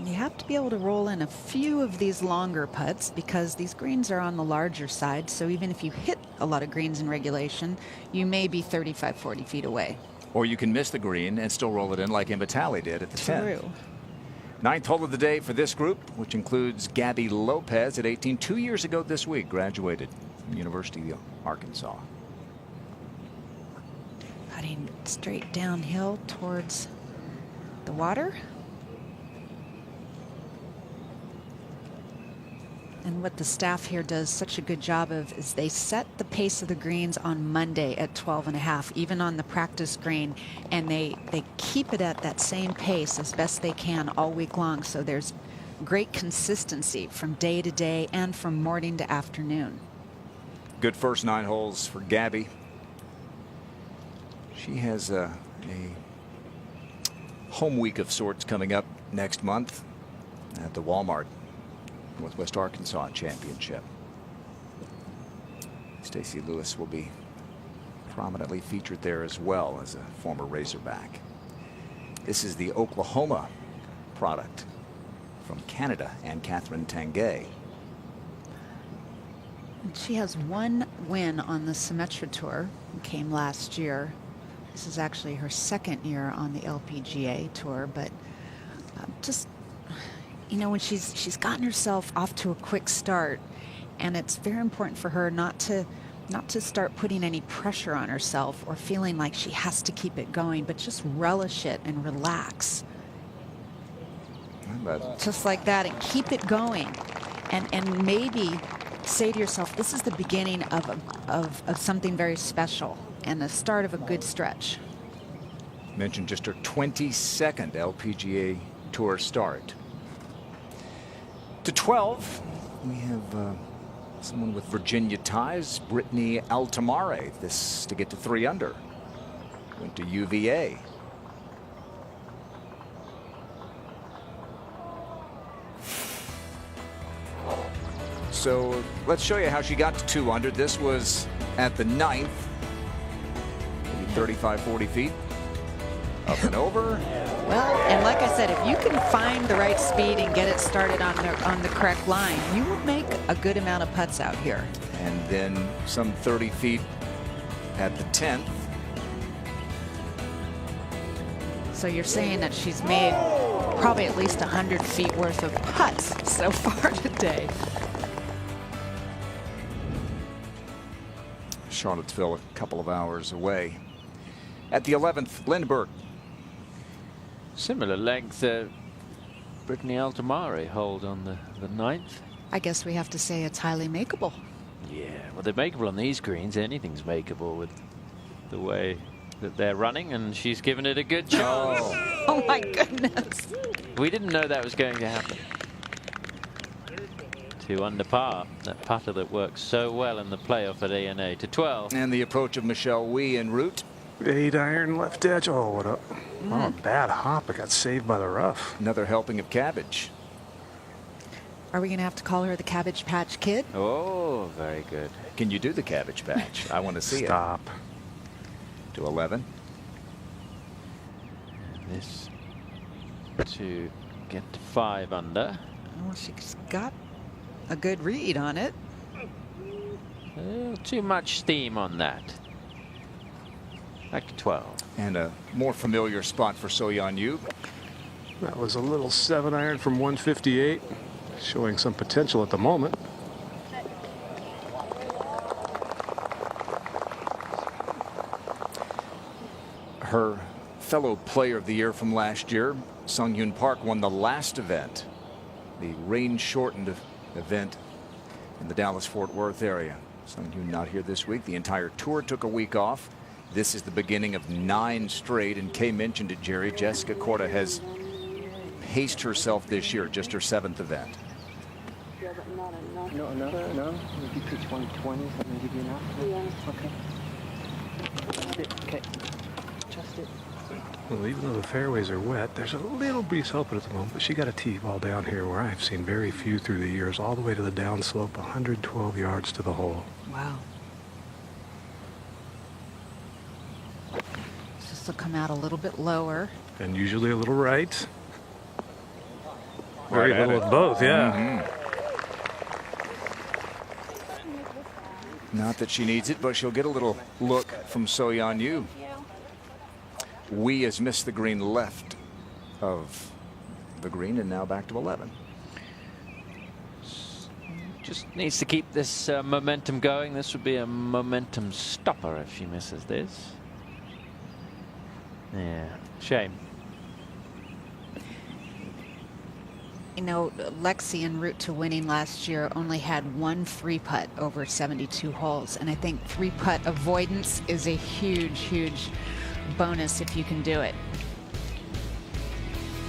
You have to be able to roll in a few of these longer putts because these greens are on the larger side. So even if you hit a lot of greens in regulation, you may be 35, 40 feet away. Or you can miss the green and still roll it in like Matali did at the 10th. True. Ninth hole of the day for this group, which includes Gabby Lopez at 18. 2 years ago this week, graduated from the University of Arkansas. Putting straight downhill towards the water. And what the staff here does such a good job of is they set the pace of the greens on Monday at 12.5, even on the practice green, and they keep it at that same pace as best they can all week long. So there's great consistency from day to day and from morning to afternoon. Good first 9 holes for Gabby. She has a home week of sorts coming up next month at the Walmart Northwest Arkansas Championship. Stacey Lewis will be prominently featured there as well as a former Razorback. This is the Oklahoma product from Canada and Catherine Tanguay. She has one win on the Symetra Tour, came last year. This is actually her second year on the LPGA Tour, but just, you know, when she's gotten herself off to a quick start, and it's very important for her not to start putting any pressure on herself or feeling like she has to keep it going, but just relish it and relax. Just like that, and keep it going, and maybe say to yourself, this is the beginning of something very special and the start of a good stretch. Mentioned just her 22nd LPGA Tour start. To 12, we have someone with Virginia ties, Brittany Altamare. This to get to 3 under. Went to UVA. So let's show you how she got to 2 under. This was at the 9th, maybe 35, 40 feet. Up and over. Well, and like I said, if you can find the right speed and get it started on the correct line, you will make a good amount of putts out here. And then some 30 feet at the 10th. So you're saying that she's made probably at least 100 feet worth of putts so far today. Charlottesville a couple of hours away. At the 11th, Lindbergh. Similar length Brittany Altamari hold on the 9th. I guess we have to say it's highly makeable. Yeah, well, they're makeable on these greens. Anything's makeable with the way that they're running, and she's given it a good chance. Oh my goodness. We didn't know that was going to happen. 2 under par, that putter that works so well in the playoff at ANA. To 12. And the approach of Michelle Wie en route. 8 iron left edge. Oh, what a bad hop. It got saved by the rough. Another helping of cabbage. Are we going to have to call her the Cabbage Patch Kid? Oh, very good. Can you do the cabbage patch? I want to see Stop. it. To 11. This to get to 5 under. Oh, she's got a good read on it. Too much steam on that. Back to 12. And a more familiar spot for So-Yeon Yu. That was a little 7 iron from 158. Showing some potential at the moment. Her fellow player of the year from last year, Sung-Hyun Park, won the last event, the rain-shortened event in the Dallas-Fort Worth area. Sung-Hyun not here this week. The entire tour took a week off. This is the beginning of 9 straight, and Kay mentioned it, Jerry. Jessica Korda has paced herself this year, just her 7th event. No, no. Maybe pitch 120, that may give you enough. Yeah. Okay. Okay. Just it. Well, even though the fairways are wet, there's a little breeze helping at the moment, but she got a tee ball down here where I've seen very few through the years, all the way to the downslope, 112 yards to the hole. Wow. This will come out a little bit lower. And usually a little right. Right Very at little it. of both, yeah. Not that she needs it, but she'll get a little look from So-Yeon Yu. Wie has missed the green left of the green, and now back to 11. Just needs to keep this momentum going. This would be a momentum stopper if she misses this. Yeah, shame. You know, Lexi en route to winning last year only had 1 free putt over 72 holes. And I think 3 putt avoidance is a huge, huge bonus if you can do it.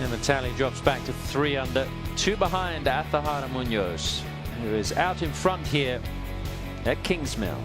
And the tally drops back to 3 under, 2 behind Athahara Munoz, who is out in front here at Kingsmill.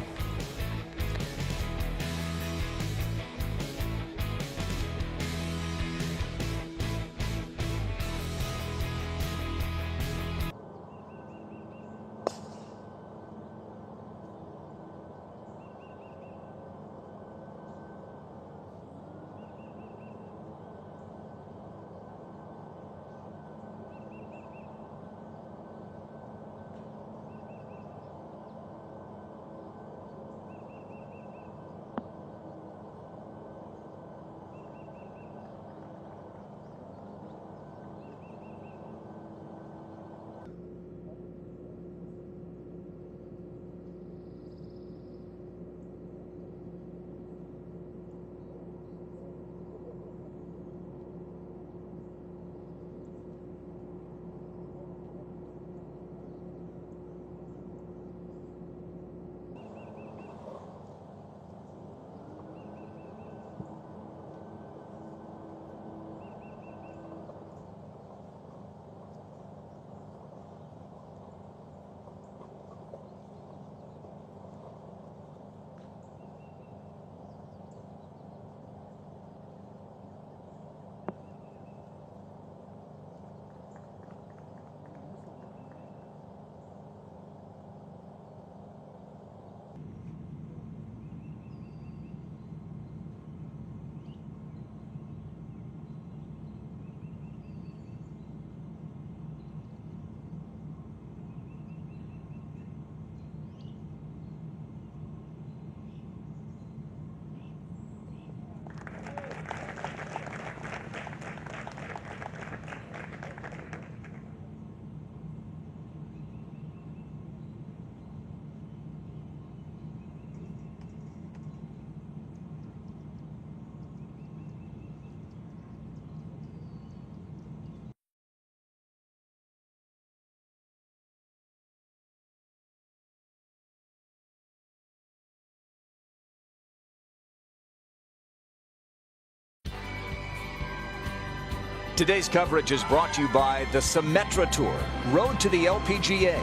Today's coverage is brought to you by the Symetra Tour, Road to the LPGA,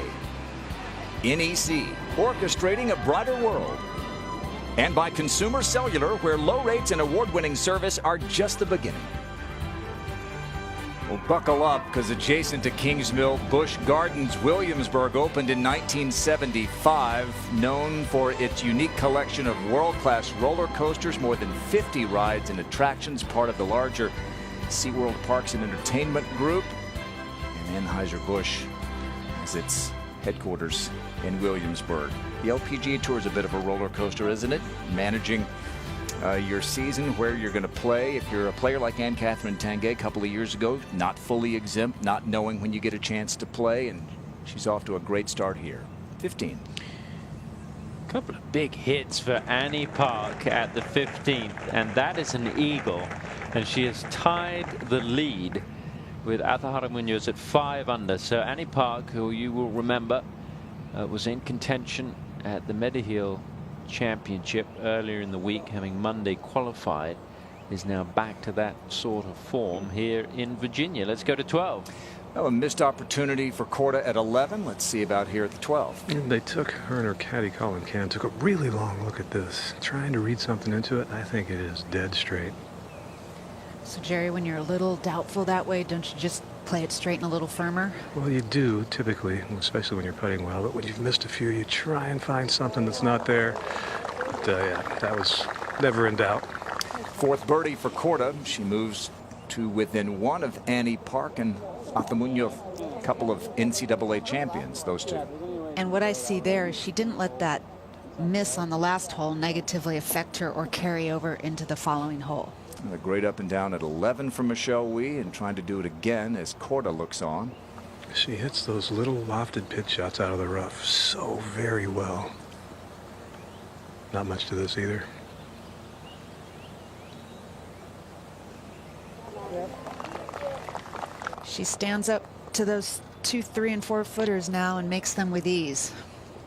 NEC, orchestrating a brighter world, and by Consumer Cellular, where low rates and award-winning service are just the beginning. Well, buckle up, because adjacent to Kingsmill, Busch Gardens Williamsburg opened in 1975, known for its unique collection of world-class roller coasters, more than 50 rides and attractions, part of the larger SeaWorld Parks and Entertainment Group. And Anheuser-Busch has its headquarters in Williamsburg. The LPGA Tour is a bit of a roller coaster, isn't it? Managing your season, where you're going to play. If you're a player like Anne-Catherine Tanguay a couple of years ago, not fully exempt, not knowing when you get a chance to play, and she's off to a great start here. 15. A couple of big hits for Annie Park at the 15th, and that is an eagle, and she has tied the lead with Azahara Munoz at 5 under. So Annie Park, who you will remember was in contention at the Mediheal Championship earlier in the week, having Monday qualified, is now back to that sort of form here in Virginia. Let's go to 12. Well, a missed opportunity for Korda at 11. Let's see about here at the 12. And they took, her and her caddy Colin Can took a really long look at this, trying to read something into it. I think it is dead straight. So Jerry, when you're a little doubtful that way, don't you just play it straight and a little firmer? Well, you do typically, especially when you're putting well, but when you've missed a few, you try and find something that's not there. But yeah, that was never in doubt. Fourth birdie for Korda. She moves to within 1 of Annie Park and Atamuño, a couple of NCAA champions, those two. And what I see there is she didn't let that miss on the last hole negatively affect her or carry over into the following hole. A great up and down at 11 from Michelle Wie, and trying to do it again as Korda looks on. She hits those little lofted pitch shots out of the rough so very well. Not much to this either. She stands up to those 2, 3, and 4 footers now and makes them with ease.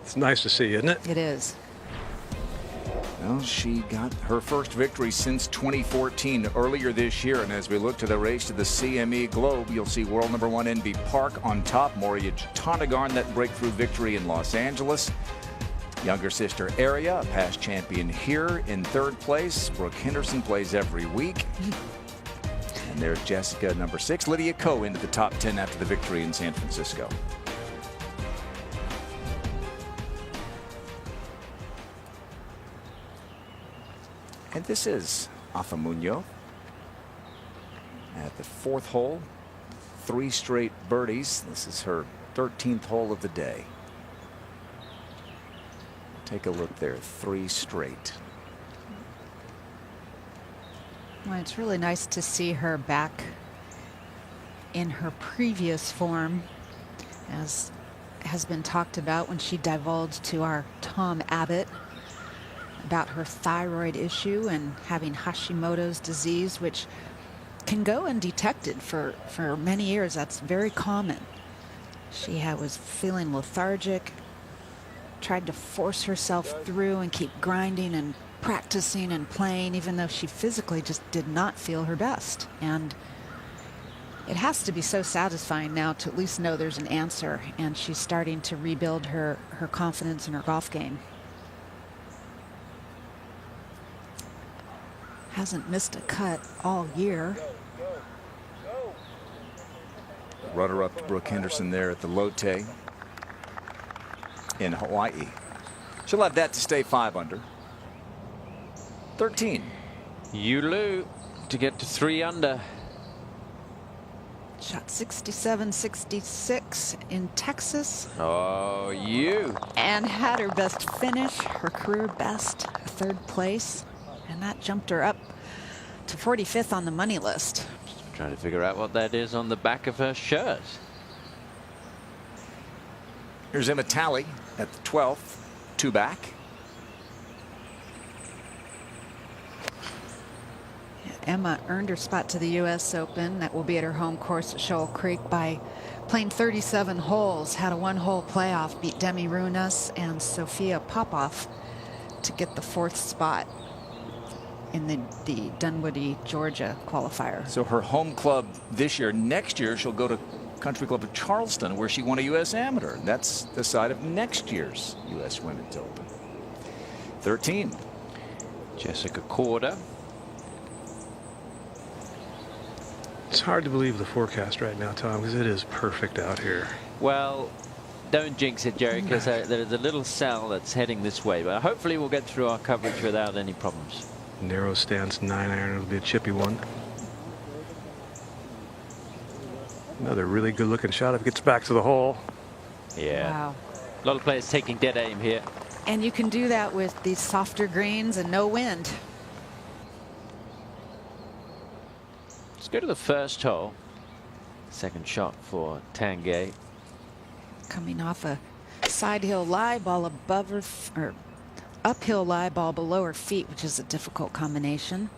It's nice to see, isn't it? It is. Well, she got her first victory since 2014 earlier this year, and as we look to the race to the CME Globe, you'll see world number 1 Envy Park on top. Moria Jatanugarn, that breakthrough victory in Los Angeles. Younger sister Aria, a past champion here, in 3rd place. Brooke Henderson plays every week. And there's Jessica, number 6. Lydia Ko into the top 10 after the victory in San Francisco. And this is Atamuño at the 4th hole. 3 straight birdies. This is her 13th hole of the day. Take a look there. 3 straight. Well, it's really nice to see her back in her previous form, as has been talked about when she divulged to our Tom Abbott about her thyroid issue and having Hashimoto's disease, which can go undetected for many years. That's very common. She was feeling lethargic, tried to force herself through and keep grinding and practicing and playing, even though she physically just did not feel her best. And it has to be so satisfying now to at least know there's an answer, and she's starting to rebuild her confidence in her golf game. Hasn't missed a cut all year. Runner-up to Brooke Henderson there at the Lotte in Hawaii. She'll have that to stay 5 under. 13. Yulu to get to 3 under. Shot 67-66 in Texas. Oh, you. And had her best finish, her career best, 3rd place. And that jumped her up to 45th on the money list. Just trying to figure out what that is on the back of her shirt. Here's Emma Talley at the 12th. 2 back. Emma earned her spot to the U.S. Open. That will be at her home course at Shoal Creek by playing 37 holes. Had a 1-hole playoff, beat Demi Runas and Sophia Popov to get the 4th spot. in the Dunwoody, Georgia qualifier. So her home club this year. Next year, she'll go to Country Club of Charleston, where she won a U.S. Amateur. That's the side of next year's U.S. Women's Open. 13. Jessica Korda. It's hard to believe the forecast right now, Tom, because it is perfect out here. Well, don't jinx it, Jerry, because there's a little cell that's heading this way. But hopefully we'll get through our coverage without any problems. Narrow stance 9-iron. It'll be a chippy one. Another really good looking shot if it gets back to the hole. Yeah. Wow. A lot of players taking dead aim here. And you can do that with these softer greens and no wind. Let's go to the first hole. Second shot for Tanguay. Coming off a side hill lie ball above her, or uphill lie ball below her feet, which is a difficult combination.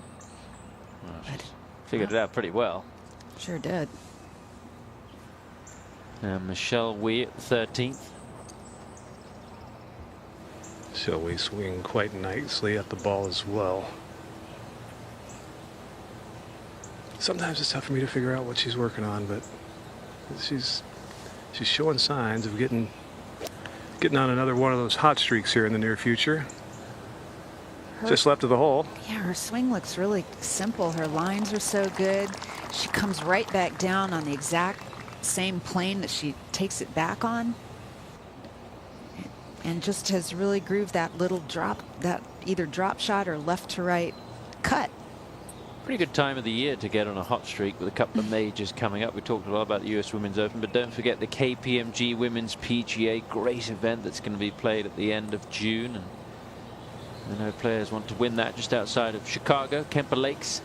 Well, figured it out pretty well. Sure did. And Michelle Wee at the 13th. Shall we swing quite nicely at the ball as well? Sometimes it's tough for me to figure out what she's working on, but she's showing signs of getting on another one of those hot streaks here in the near future. Just left of the hole. Yeah, her swing looks really simple. Her lines are so good. She comes right back down on the exact same plane that she takes it back on, and just has really grooved that little drop, that either drop shot or left to right cut. Pretty good time of the year to get on a hot streak with a couple of majors coming up. We talked a lot about the US Women's Open, but don't forget the KPMG Women's PGA, great event that's going to be played at the end of June. And I know players want to win that just outside of Chicago, Kemper Lakes.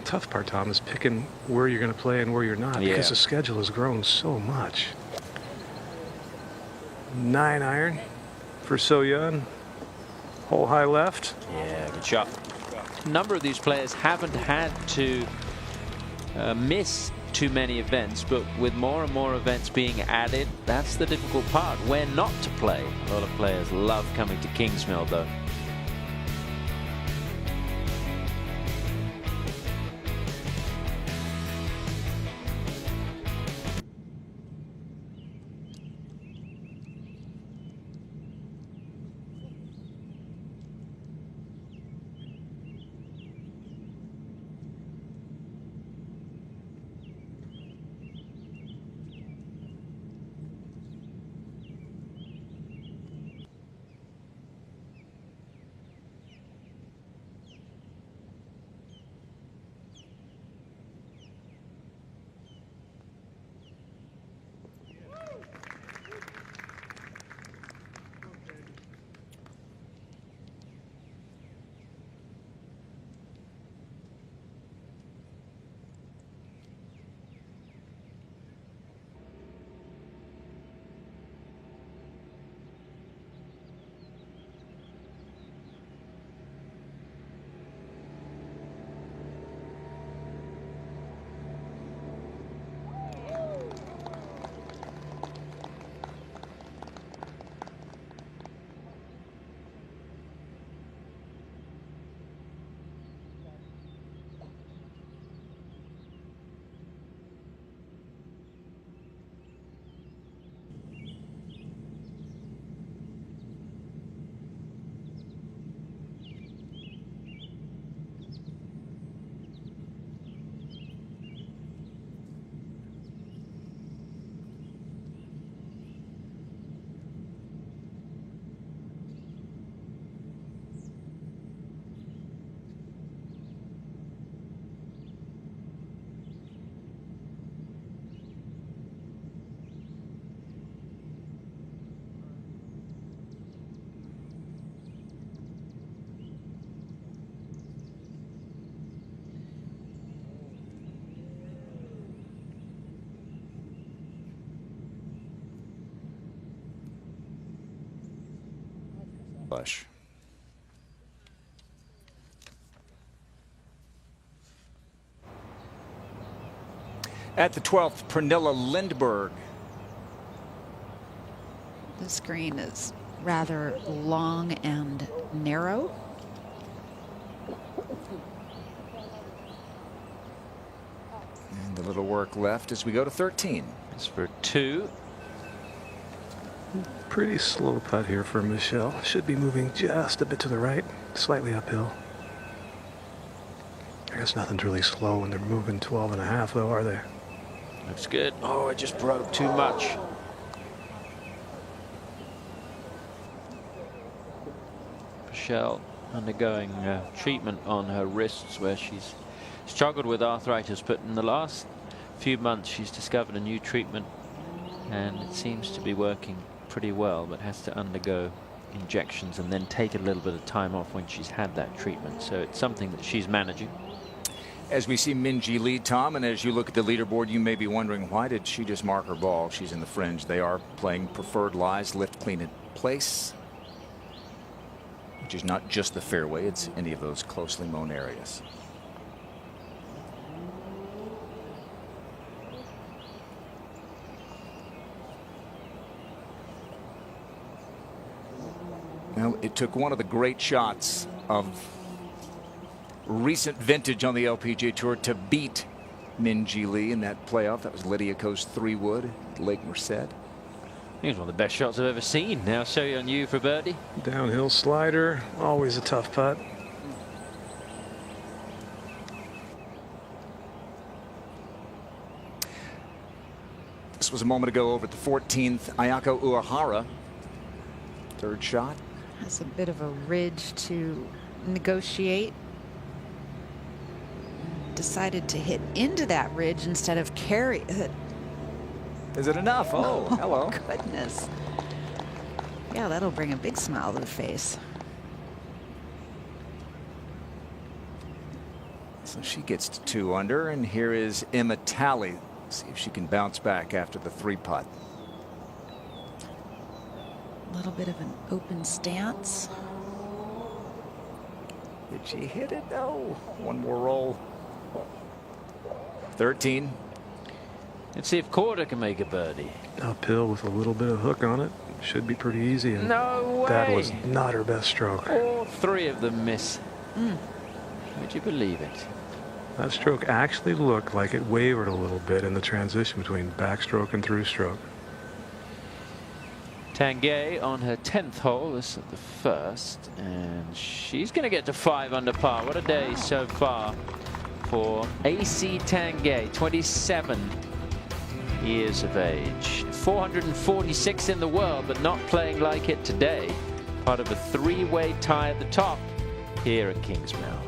Tough part, Tom, is picking where you're going to play and where you're not, because the schedule has grown so much. 9-iron for So Yun. Hole high left. Yeah, good shot. A number of these players haven't had to miss too many events, but with more and more events being added, that's the difficult part. Where not to play. A lot of players love coming to Kingsmill, though. Bush. At the 12th, Pernilla Lindberg. This green is rather long and narrow. A little work left as we go to 13. It's for 2. Pretty slow putt here for Michelle. Should be moving just a bit to the right, slightly uphill. I guess nothing's really slow when they're moving 12 and a half, though, are they? Looks good. Oh, it just broke too much. Michelle undergoing treatment on her wrists where she's struggled with arthritis, but in the last few months she's discovered a new treatment and it seems to be working pretty well, but has to undergo injections and then take a little bit of time off when she's had that treatment. So it's something that she's managing. As we see Minjee Lee, Tom, and as you look at the leaderboard, you may be wondering, why did she just mark her ball? She's in the fringe. They are playing preferred lies, lift, clean, and place, which is not just the fairway, it's any of those closely mown areas. Well, it took one of the great shots of recent vintage on the LPGA Tour to beat Minjee Lee in that playoff. That was Lydia Ko's 3-wood at Lake Merced. I think it's one of the best shots I've ever seen. Now show you on you for birdie. Downhill slider, always a tough putt. This was a moment ago over at the 14th. Ayako Uehara, third shot. Has a bit of a ridge to negotiate. Decided to hit into that ridge instead of carry it. Is it enough? Oh, hello. Goodness. Yeah, that'll bring a big smile to the face. So she gets to 2 under, and here is Emma Talley. See if she can bounce back after the 3-putt. A little bit of an open stance. Did she hit it? No. One more roll. 13. Let's see if Korda can make a birdie. Uphill with a little bit of hook on it. Should be pretty easy. And No way. that was not her best stroke. All 3 of them miss. Would you believe it? That stroke actually looked like it wavered a little bit in the transition between backstroke and through stroke. Tanguay on her 10th hole. This is the first, and she's going to get to 5 under par. What a day so far for AC Tanguay, 27 years of age. 446 in the world, but not playing like it today. Part of a 3-way tie at the top here at Kingsmill.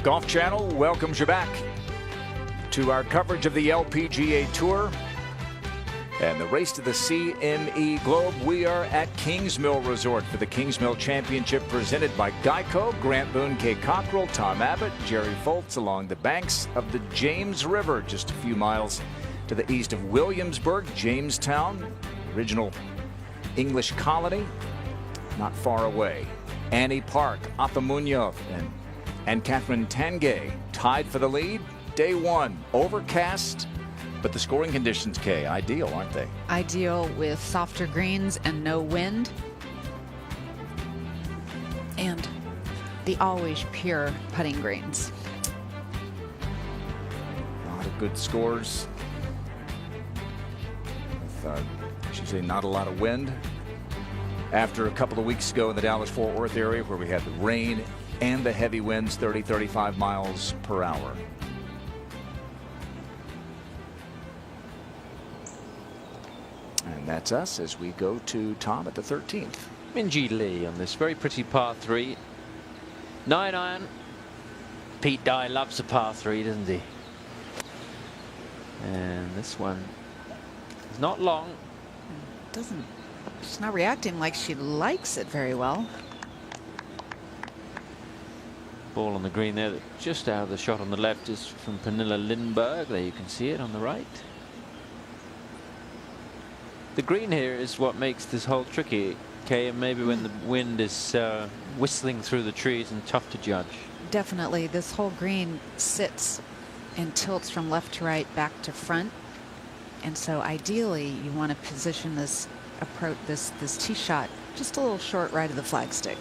Golf Channel welcomes you back to our coverage of the LPGA Tour and the race to the CME Globe. We are at Kingsmill Resort for the Kingsmill Championship presented by Geico. Grant Boone, Kay Cockrell, Tom Abbott, Jerry Foltz along the banks of the James River, just a few miles to the east of Williamsburg, Jamestown, original English colony, not far away. Annie Park, Apa Munoz, and Catherine Tanguay tied for the lead. Day one, overcast, but the scoring conditions, Kay, ideal, aren't they? Ideal with softer greens and no wind. And the always pure putting greens. A lot of good scores. With, I should say, not a lot of wind. After a couple of weeks ago in the Dallas-Fort Worth area where we had the rain and the heavy winds, 30, 35 miles per hour. And that's us as we go to Tom at the 13th. Minjee Lee on this very pretty par 3. 9-iron. Pete Dye loves a par 3, doesn't he? And this one is not long. She's not reacting like she likes it very well. Ball on the green there, just out of the shot on the left is from Pernilla Lindberg. There you can see it on the right. The green here is what makes this hole tricky, Kay, and maybe when the wind is whistling through the trees and tough to judge. Definitely, this whole green sits and tilts from left to right, back to front. And so ideally you want to position this approach, this tee shot just a little short right of the flagstick.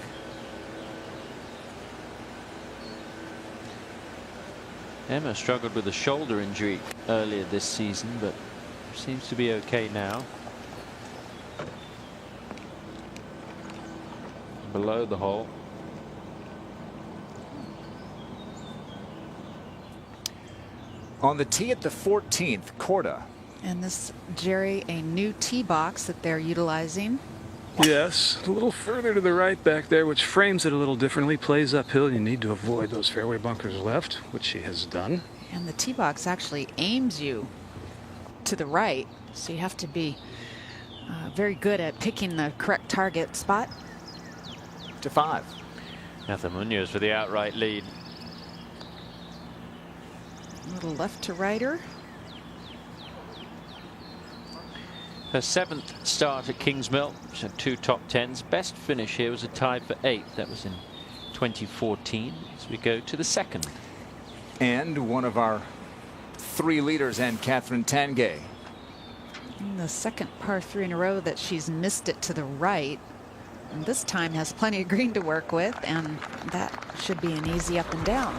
Emma struggled with a shoulder injury earlier this season, but seems to be okay now. Below the hole. On the tee at the 14th, Korda. And this, Jerry, a new tee box that they're utilizing. Yes, a little further to the right back there, which frames it a little differently, plays uphill. You need to avoid those fairway bunkers left, which she has done. And the tee box actually aims you to the right, so you have to be very good at picking the correct target spot. To 5. Apa Munoz for the outright lead. A little left to righter. Her 7th start at Kingsmill. She had 2 top 10s. Best finish here was a tie for 8th. That was in 2014. As we go to the 2nd. And one of our 3 leaders, and Catherine Tanguay. In the second par 3 in a row that she's missed it to the right. And this time has plenty of green to work with, and that should be an easy up and down.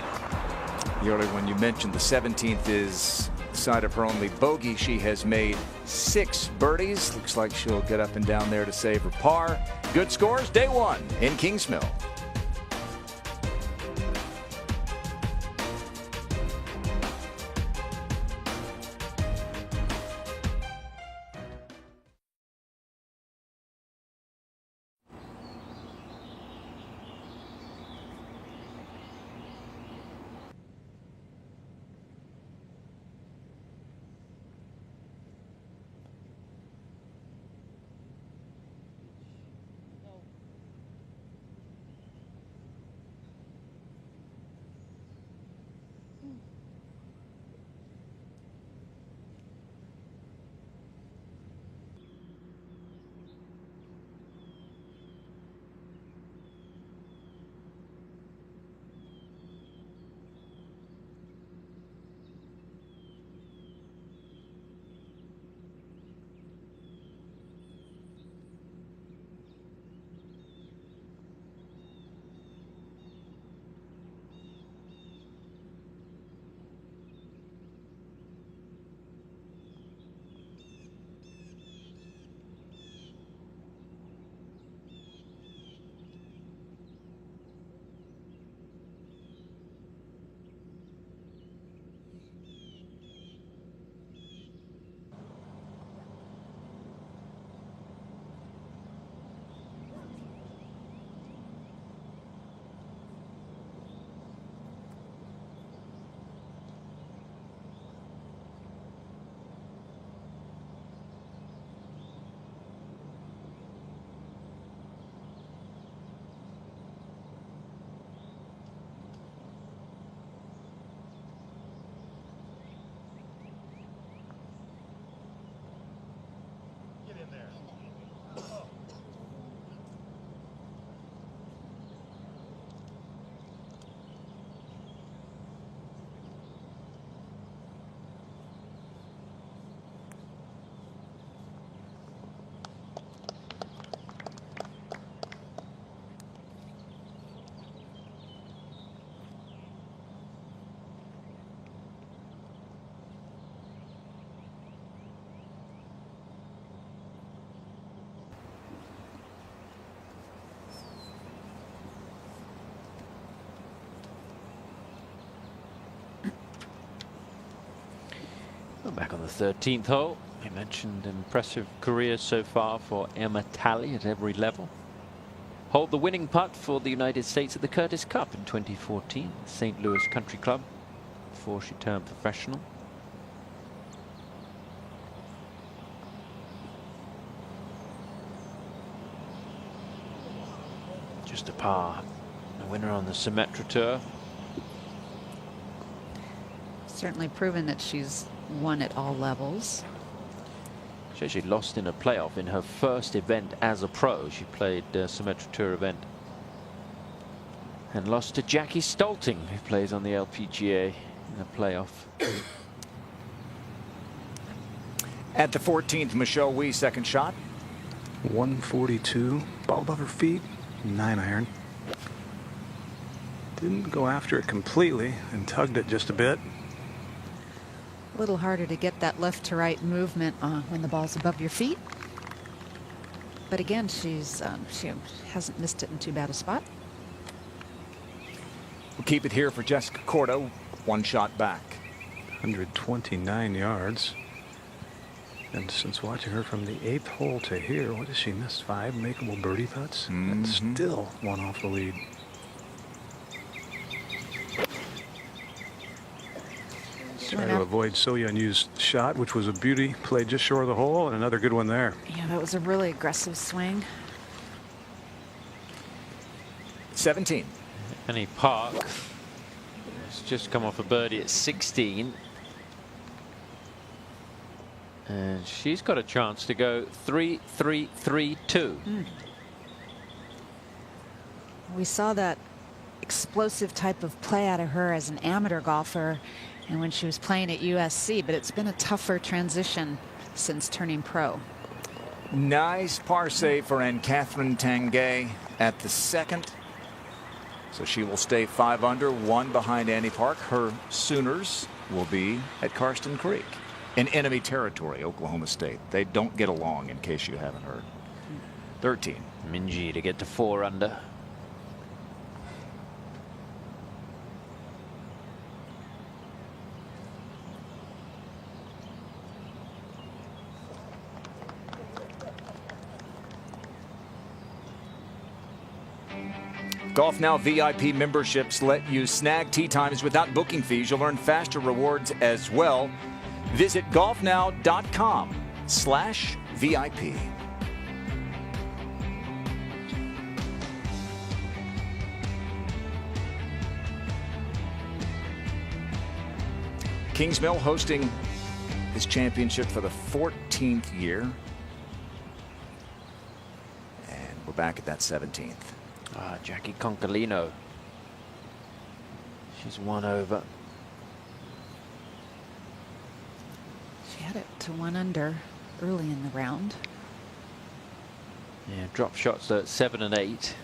The earlier one you mentioned, the 17th, is the side of her only bogey. She has made 6 birdies. Looks like she'll get up and down there to save her par. Good scores, day one in Kingsmill. We're back on the 13th hole. I mentioned impressive career so far for Emma Talley at every level. Hold the winning putt for the United States at the Curtis Cup in 2014, St. Louis Country Club, before she turned professional. Just a par. A winner on the Symetra Tour. Certainly proven that she's won at all levels. She actually lost in a playoff in her first event as a pro. She played a Symetra Tour event and lost to Jackie Stolting, who plays on the LPGA, in a playoff. At the 14th, Michelle Wie, second shot. 142, ball above her feet, 9-iron. Didn't go after it completely and tugged it just a bit. A little harder to get that left to right movement when the ball's above your feet. But again, she hasn't missed it in too bad a spot. We'll keep it here for Jessica Cordo. One shot back. 129 yards. And since watching her from the 8th hole to here, what has she missed? 5 makeable birdie putts? And still one off the lead. Trying to avoid Soyeon-Yu's shot, which was a beauty. Played just short of the hole, and another good one there. Yeah, that was a really aggressive swing. 17. Annie Park has just come off a birdie at 16. And she's got a chance to go 3-3-3-2. We saw that explosive type of play out of her as an amateur golfer and when she was playing at USC, but it's been a tougher transition since turning pro. Nice par save for Anne-Catherine Tanguay at the second. So she will stay 5 under, 1 behind Annie Park. Her Sooners will be at Karsten Creek in enemy territory, Oklahoma State. They don't get along, in case you haven't heard. 13. Minjee to get to 4 under. Golf Now VIP memberships let you snag tee times without booking fees. You'll earn faster rewards as well. Visit golfnow.com/VIP. Kings Mill hosting this championship for the 14th year. And we're back at that 17th. Jackie Concolino. She's 1 over. She had it to 1 under early in the round. Yeah, drop shots at 7 and 8.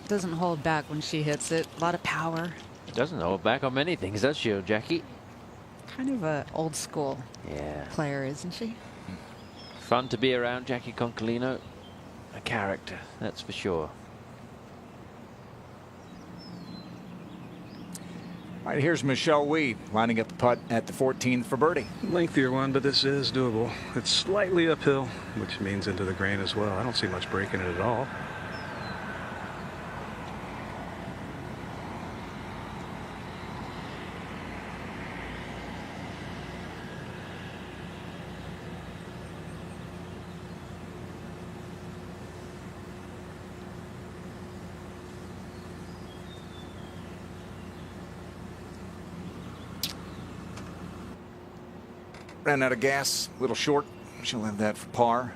Doesn't hold back when she hits it. A lot of power. Doesn't hold back on many things, does she, Jackie? Kind of a old school player, isn't she? Fun to be around, Jackie Concolino. A character, that's for sure. All right, here's Michelle Wie lining up a putt at the 14th for birdie. Lengthier one, but this is doable. It's slightly uphill, which means into the grain as well. I don't see much break in it at all. Ran out of gas, a little short. She'll have that for par.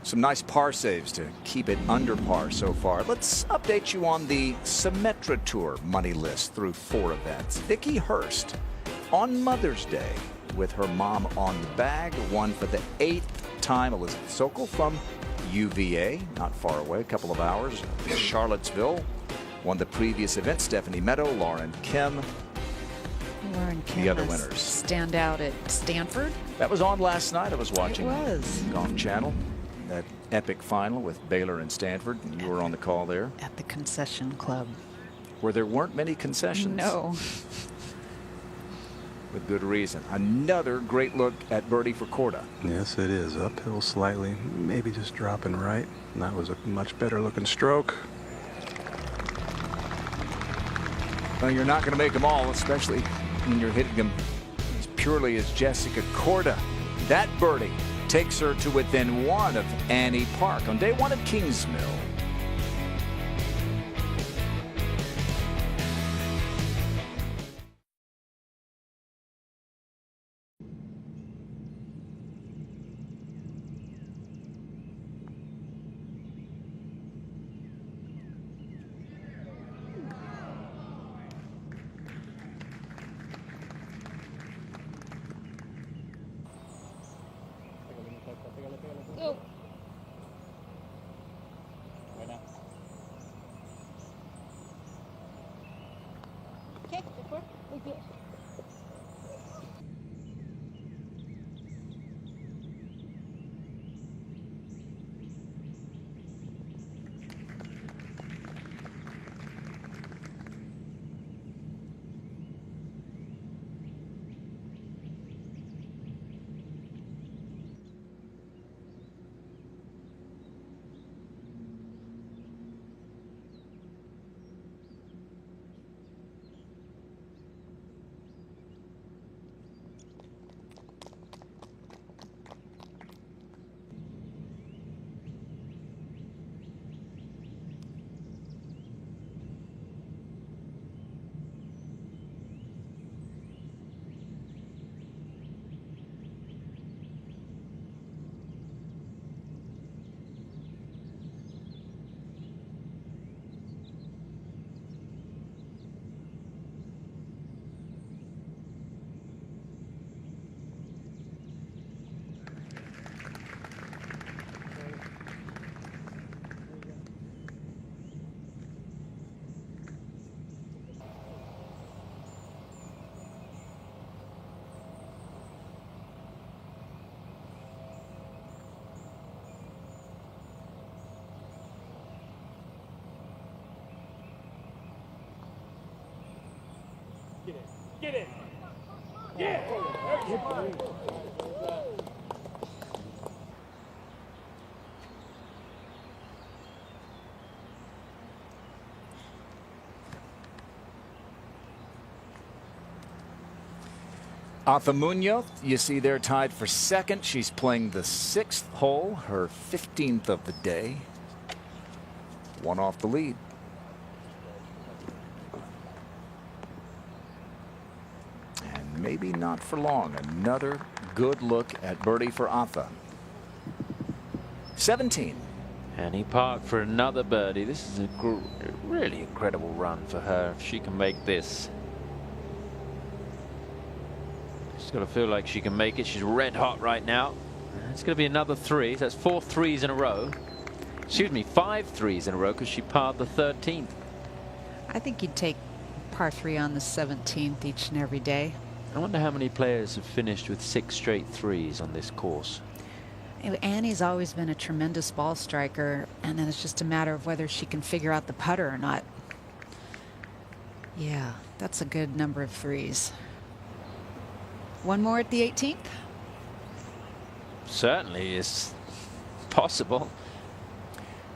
Some nice par saves to keep it under par so far. Let's update you on the Symetra Tour money list through 4 events. Vicky Hurst on Mother's Day with her mom on the bag. Won for the 8th time. Elizabeth Sokol from UVA, not far away, a couple of hours. Charlottesville won the previous event. Stephanie Meadow, Lauren Kim. Lauren Kim, the other winners. Stand out at Stanford. That was on last night. I was watching. It was. Golf Channel. That epic final with Baylor and Stanford. And you were on the call there. At the concession club. Where there weren't many concessions. No. with good reason. Another great look at birdie for Korda. Yes, it is. Uphill slightly, maybe just dropping right. And that was a much better looking stroke. Well, you're not going to make them all, especially when you're hitting them as purely as Jessica Korda. That birdie takes her to within 1 of Annie Park on day 1 of Kingsmill. Go. Okay, go for it. Like this. Get it. Yeah. Arthur Munoz, you see there tied for second. She's playing the 6th hole, her 15th of the day. 1 off the lead. And maybe not for long. Another good look at birdie for Arthur. 17. Annie Park for another birdie. This is a really incredible run for her if she can make this. She's got to feel like she can make it. She's red hot right now. It's going to be another 3. That's 4 threes in a row. Excuse me, 5 threes in a row because she parred the 13th. I think you'd take par 3 on the 17th each and every day. I wonder how many players have finished with 6 straight threes on this course. Annie's always been a tremendous ball striker, and then it's just a matter of whether she can figure out the putter or not. Yeah, that's a good number of threes. One more at the 18th? Certainly is possible. All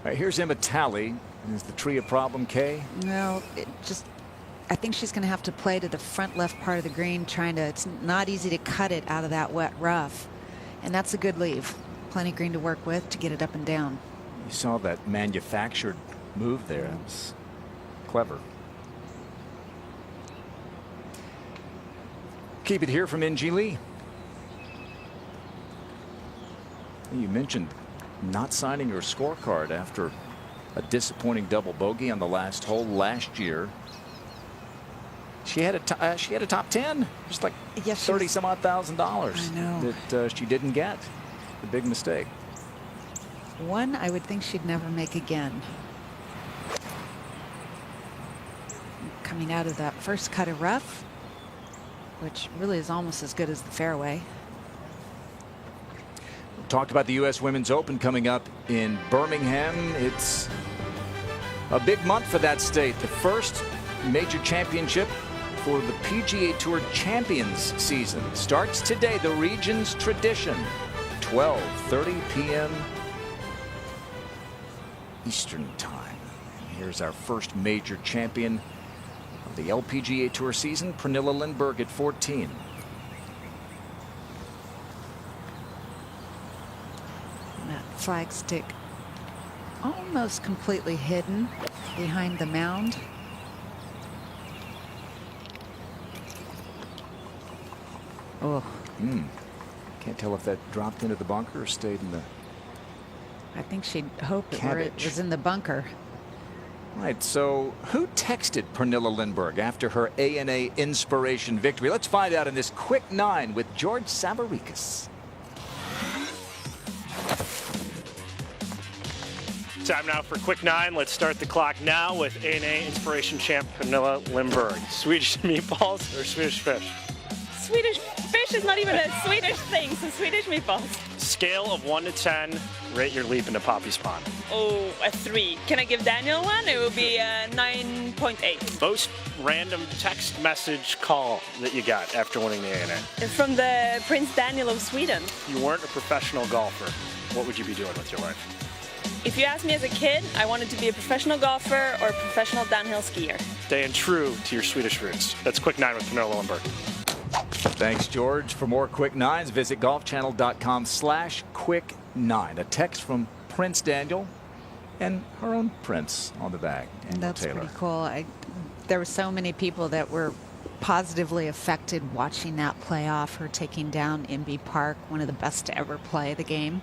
right, here's Emma Talley. Is the tree a problem, Kay? No, I think she's going to have to play to the front left part of the green, it's not easy to cut it out of that wet rough. And that's a good leave. Plenty of green to work with to get it up and down. You saw that manufactured move there. It was clever. Keep it here from NG Lee. You mentioned not signing your scorecard after a disappointing double bogey on the last hole last year. She had a top 10, just like $30 some odd thousand I know. that she didn't get. The big mistake. One I would think she'd never make again. Coming out of that first cut of rough, which really is almost as good as the fairway. We talked about the U.S. Women's Open coming up in Birmingham. It's a big month for that state. The first major championship for the PGA Tour Champions season. Starts today, the region's tradition, 12:30 p.m. Eastern Time. And here's our first major champion of the LPGA Tour season, Pernilla Lindberg at 14. That flagstick almost completely hidden behind the mound. Oh. Can't tell if that dropped into the bunker or stayed in the... I think she'd hope it cabbage. was in the bunker. Right, so who texted Pernilla Lindberg after her ANA Inspiration victory? Let's find out in this quick 9 with George Savaricas. Time now for Quick 9. Let's start the clock now with ANA Inspiration champ Pernilla Lindberg. Swedish meatballs or Swedish fish? Swedish fish is not even a Swedish thing, so Swedish meatballs. Scale of 1 to 10, rate your leap into Poppy's Pond. Oh, a 3. Can I give Daniel one? It would be a 9.8. Most random text message call that you got after winning the ANA. From the Prince Daniel of Sweden. If you weren't a professional golfer, what would you be doing with your life? If you asked me as a kid, I wanted to be a professional golfer or a professional downhill skier. Staying true to your Swedish roots. That's Quick 9 with Pernilla Lindberg. Thanks, George. For more Quick 9s, visit golfchannel.com/quick9. A text from Prince Daniel and her own prince on the back. Daniel That's Taylor. pretty cool. There were so many people that were positively affected watching that play off, her taking down Inbee Park, one of the best to ever play the game.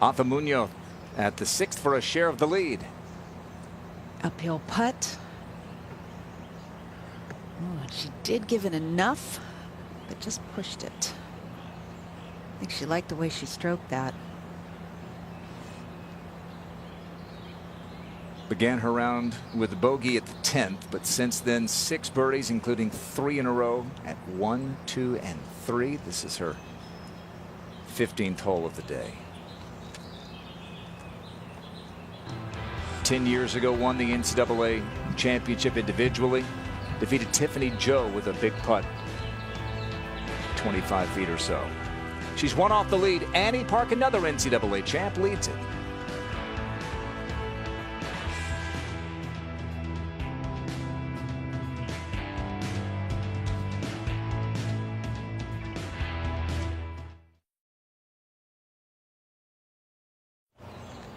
Arthur Munoz at the 6th for a share of the lead. Uphill putt. Oh, and she did give it enough, but just pushed it. I think she liked the way she stroked that. Began her round with a bogey at the 10th, but since then 6 birdies, including 3 in a row at 1, 2, and 3. This is her 15th hole of the day. 10 years ago, won the NCAA championship individually. Defeated Tiffany Joe with a big putt, 25 feet or so. She's one off the lead. Annie Park, another NCAA champ, leads it.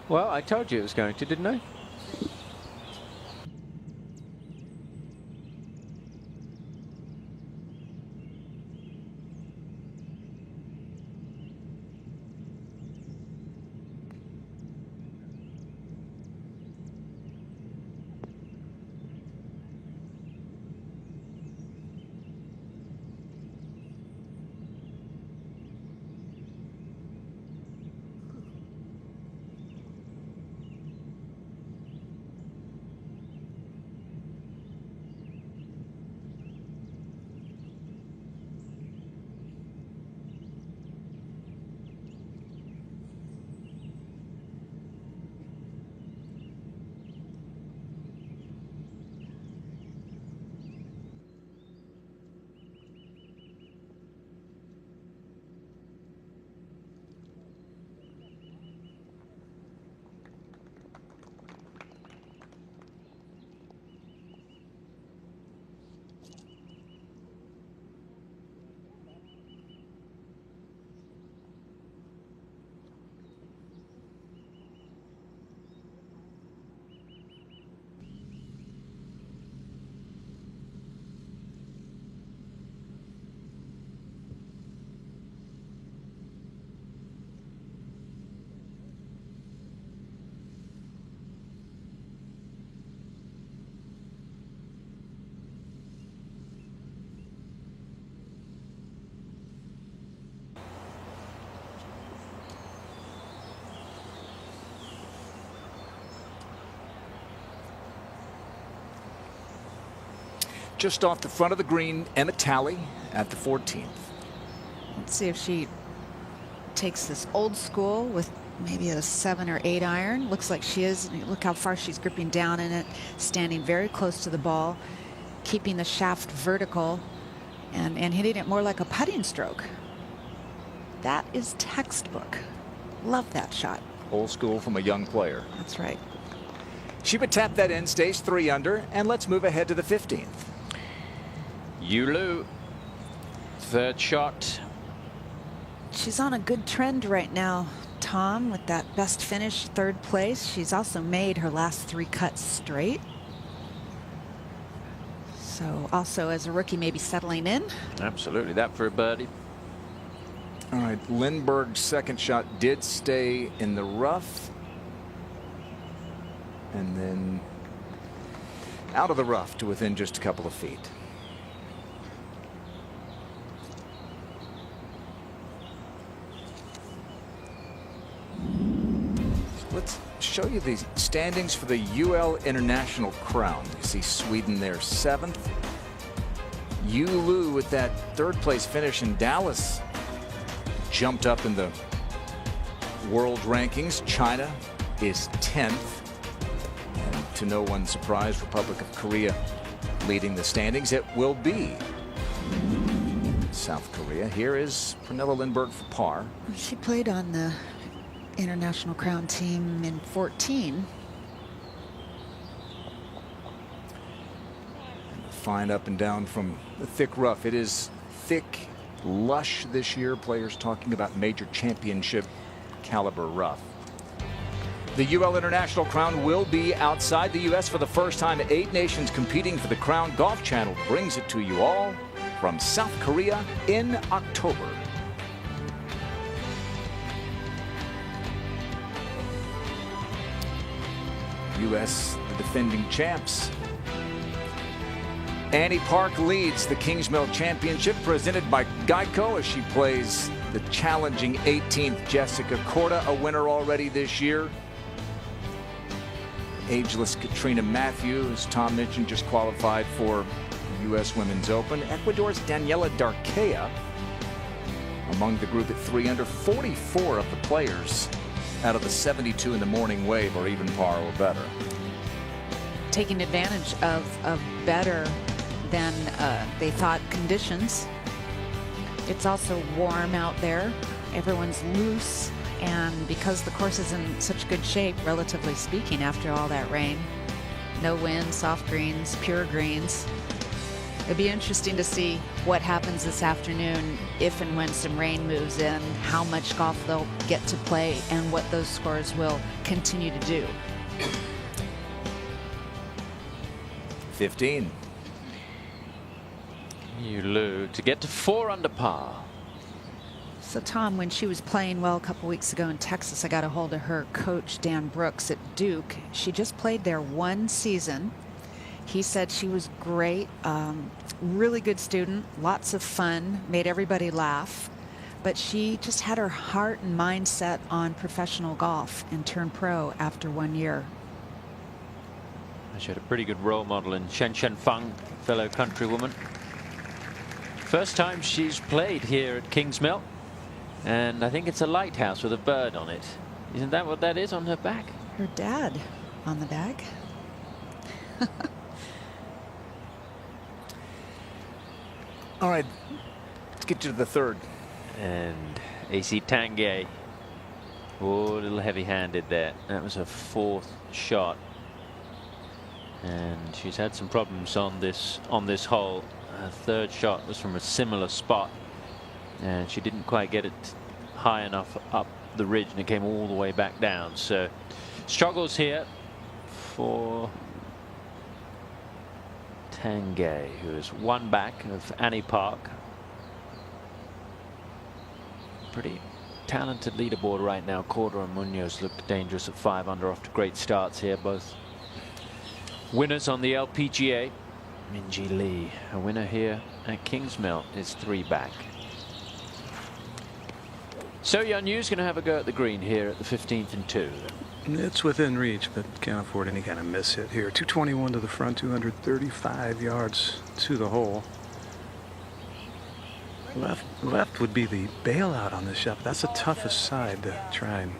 Well, I told you it was going to, didn't I? Just off the front of the green, Emma Talley at the 14th. Let's see if she takes this old school with maybe a 7 or 8 iron. Looks like she is. Look how far she's gripping down in it, standing very close to the ball. keeping the shaft vertical and hitting it more like a putting stroke. That is textbook. Love that shot. Old school from a young player. That's right. She would tap that in, stays 3 under, and let's move ahead to the 15th. Yu Lu, third shot. She's on a good trend right now, Tom, with that best finish, 3rd place. She's also made her last 3 cuts straight. So also as a rookie, maybe settling in. Absolutely, that for a birdie. All right, Lindbergh's second shot did stay in the rough. And then out of the rough to within just a couple of feet. Let's show you the standings for the UL International Crown. You see Sweden there 7th. Yu Lu with that 3rd place finish in Dallas jumped up in the world rankings. China is 10th. And to no one's surprise, Republic of Korea leading the standings. It will be South Korea. Here is Pernilla Lindbergh for par. She played on the International Crown team in 14. Fine up and down from the thick rough. It is thick, lush this year. Players talking about major championship caliber rough. The UL International Crown will be outside the U.S. for the first time. 8 nations competing for the crown. Golf Channel brings it to you all from South Korea in October. U.S. the defending champs. Annie Park leads the Kingsmill Championship presented by Geico as she plays the challenging 18th Jessica Korda, a winner already this year. Ageless Katrina Matthew, as Tom mentioned, just qualified for the U.S. Women's Open. Ecuador's Daniela Darquea among the group at 3 under. 44 of the players out of the 72 in the morning wave are even par or better. Taking advantage of better than they thought conditions. It's also warm out there. Everyone's loose. And because the course is in such good shape, relatively speaking, after all that rain, no wind, soft greens, pure greens. It'd be interesting to see what happens this afternoon if and when some rain moves in, how much golf they'll get to play, and what those scores will continue to do. 15. Yu Lu to get to 4 under par. So Tom, when she was playing well a couple weeks ago in Texas, I got a hold of her coach, Dan Brooks at Duke. She just played there 1 season. He said she was great, really good student, lots of fun, made everybody laugh. But she just had her heart and mind set on professional golf and turned pro after 1 year. She had a pretty good role model in Shen Feng, fellow countrywoman. First time she's played here at Kingsmill. And I think it's a lighthouse with a bird on it. Isn't that what that is on her back? Her dad on the back. All right, let's get to the 3rd. And AC Tanguay. Oh, a little heavy-handed there. That was her 4th shot. And she's had some problems on this hole. Her 3rd shot was from a similar spot. And she didn't quite get it high enough up the ridge, and it came all the way back down. So struggles here for Tanguay, who is 1 back of Annie Park. Pretty talented leaderboard right now. Korda and Munoz look dangerous at 5 under, off to great starts here. Both winners on the LPGA. Minjee Lee, a winner here at Kingsmill, is 3 back. So Yeon Yu's going to have a go at the green here at the 15th and 2. It's within reach, but can't afford any kind of miss hit here. 221 to the front, 235 yards to the hole. Left would be the bailout on this shot. That's the toughest side to try and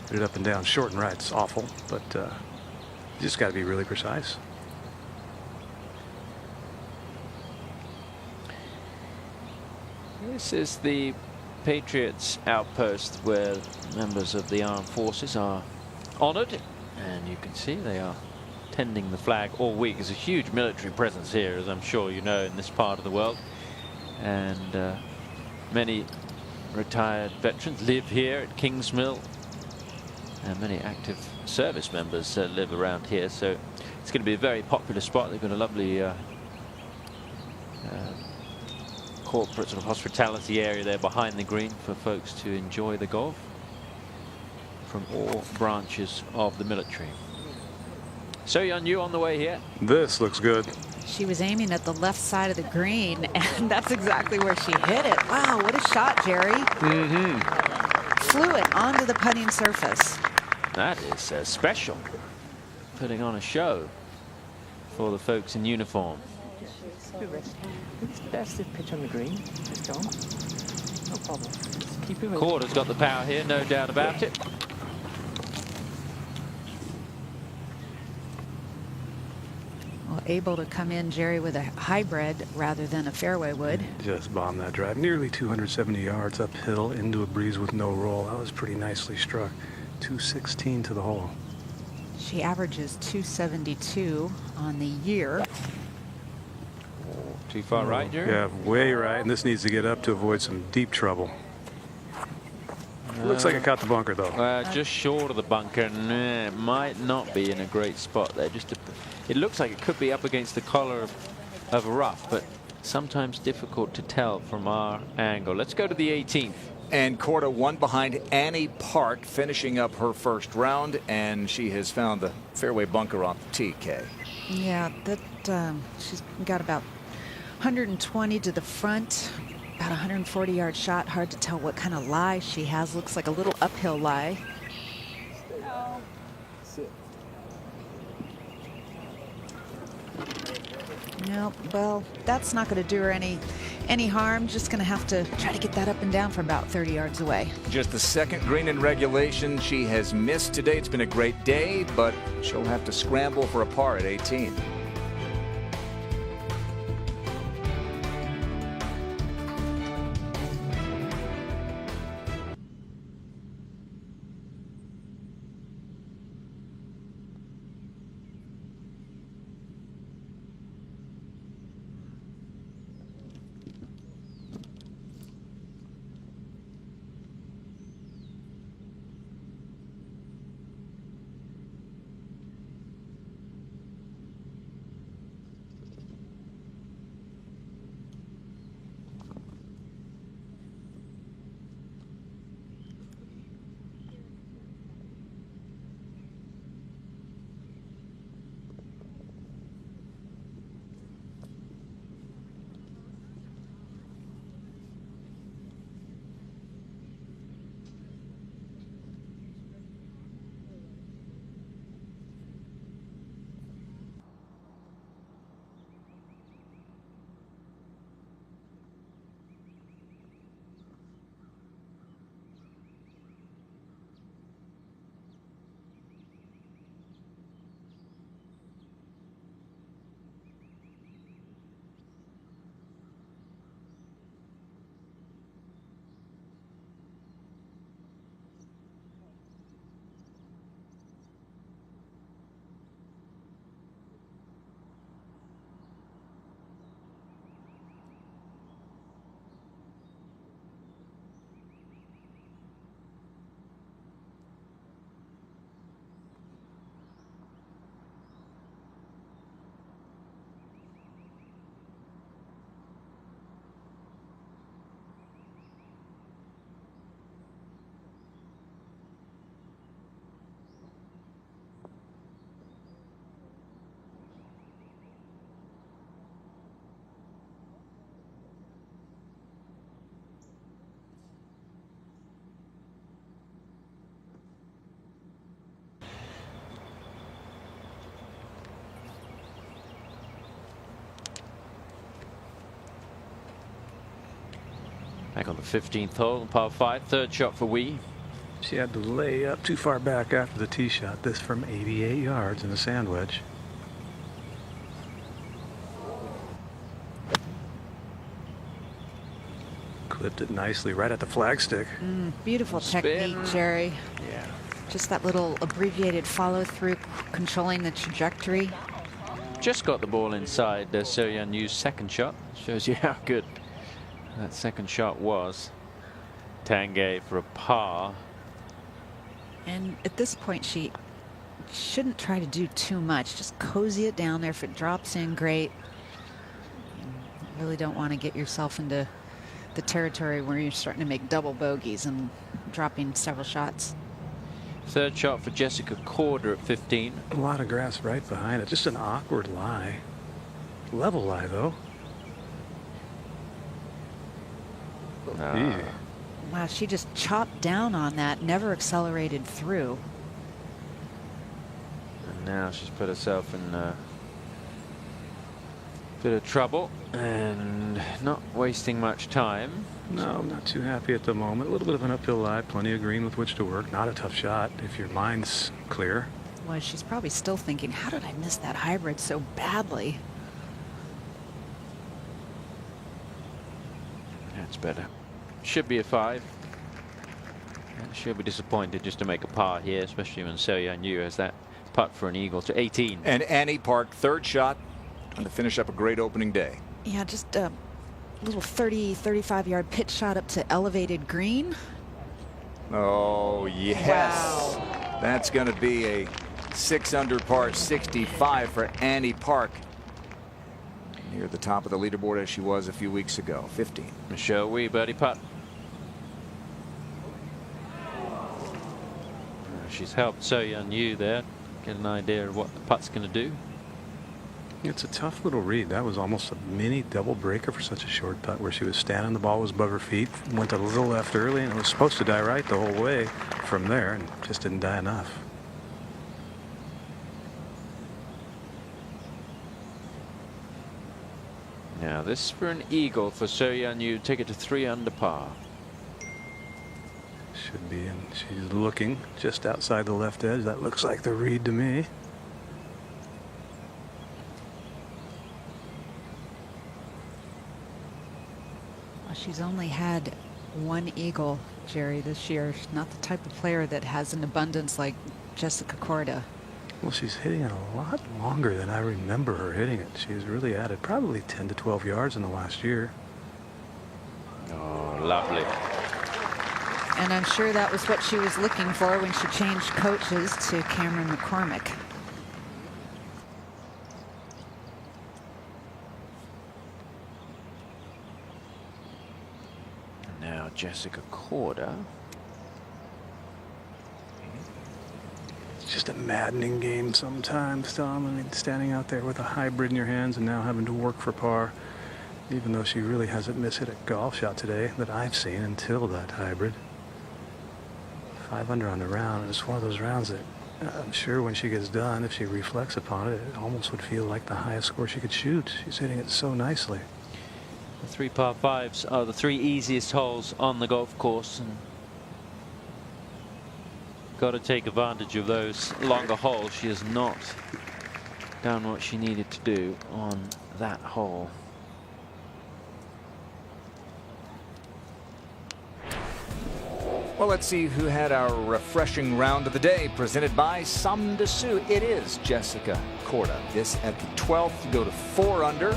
put it up and down. Short and right's awful, but you just got to be really precise. This is the Patriots outpost where members of the armed forces are honored, and you can see they are tending the flag all week. There's a huge military presence here, as I'm sure you know, in this part of the world, and many retired veterans live here at Kingsmill, and many active service members live around here, so it's going to be a very popular spot. They've got a lovely corporate sort of hospitality area there behind the green for folks to enjoy the golf from all branches of the military. So Yeon Yu on the way here. This looks good. She was aiming at the left side of the green, and that's exactly where she hit it. Wow, what a shot, Jerry. Flew it onto the putting surface. That is special. Putting on a show for the folks in uniform. It's the best pitch on the green. Just on. No problem. Just keep it. Corder's got the power here, no doubt about it. Well, able to come in, Jerry, with a hybrid rather than a fairway wood. Just bombed that drive. Nearly 270 yards uphill into a breeze with no roll. That was pretty nicely struck. 216 to the hole. She averages 272 on the year. Too far right, Jerry? Yeah, way right. And this needs to get up to avoid some deep trouble. Looks like it caught the bunker, though. Just short of the bunker. It might not be in a great spot there. It looks like it could be up against the collar of a rough, but sometimes difficult to tell from our angle. Let's go to the 18th. And Corda one behind Annie Park, finishing up her first round, and she has found the fairway bunker off the TK. Yeah, that she's got about 120 to the front, about 140-yard shot. Hard to tell what kind of lie she has. Looks like a little uphill lie. No, well, that's not going to do her any harm. Just going to have to try to get that up and down from about 30 yards away. Just the second green in regulation she has missed today. It's been a great day, but she'll have to scramble for a par at 18. Back on the 15th hole, par 5, third shot for Wee. She had to lay up too far back after the tee shot. This from 88 yards in a sand wedge. clipped it nicely right at the flagstick. Beautiful technique, Jerry. Yeah. Just that little abbreviated follow through, controlling the trajectory. Just got the ball inside So Yeon Yu's second shot. Shows you how good that second shot was. Tanguay for a par. And at this point, she shouldn't try to do too much. Just cozy it down there. If it drops in, great. You really don't want to get yourself into the territory where you're starting to make double bogeys and dropping several shots. Third shot for Jessica Korda at 15. A lot of grass right behind it. Just an awkward lie. Level lie, though. Easy. Wow, she just chopped down on that, never accelerated through. And now she's put herself in a bit of trouble and not wasting much time. No, I'm not too happy at the moment. A little bit of an uphill lie, plenty of green with which to work. Not a tough shot if your mind's clear. Well, she's probably still thinking, how did I miss that hybrid so badly? That's better. Should be a 5. And she'll be disappointed just to make a par here, especially when So Yeon Yu has that putt for an eagle to 18. And Annie Park, third shot, trying to finish up a great opening day. Yeah, just a little 35 yard pitch shot up to elevated green. Oh, yes. Wow. That's going to be a 6 under par 65 for Annie Park. Near the top of the leaderboard as she was a few weeks ago. 15. Michelle Wee birdie putt. She's helped So Yeon Yu there get an idea of what the putt's going to do. It's a tough little read. That was almost a mini double breaker for such a short putt, where she was standing, the ball was above her feet, went a little left early, and it was supposed to die right the whole way from there, and just didn't die enough. Now this for an eagle for So Yeon Yu, take it to 3 under par. Should be, and she's looking just outside the left edge. That looks like the read to me. Well, she's only had one eagle, Jerry, this year. She's not the type of player that has an abundance like Jessica Korda. Well, she's hitting it a lot longer than I remember her hitting it. She's really added probably 10 to 12 yards in the last year. Oh, lovely. And I'm sure that was what she was looking for when she changed coaches to Cameron McCormick. Now Jessica Korda. It's just a maddening game sometimes, Tom. I mean, standing out there with a hybrid in your hands and now having to work for par, even though she really hasn't mishit a golf shot today that I've seen until that hybrid. 5 under on the round, and it's one of those rounds that I'm sure when she gets done, if she reflects upon it, it almost would feel like the highest score she could shoot. She's hitting it so nicely. The 3 par 5s are the 3 easiest holes on the golf course, and got to take advantage of those longer holes. She has not done what she needed to do on that hole. Well, let's see who had our refreshing round of the day, presented by Samdasu. It is Jessica Korda. This at the 12th to go to 4 under.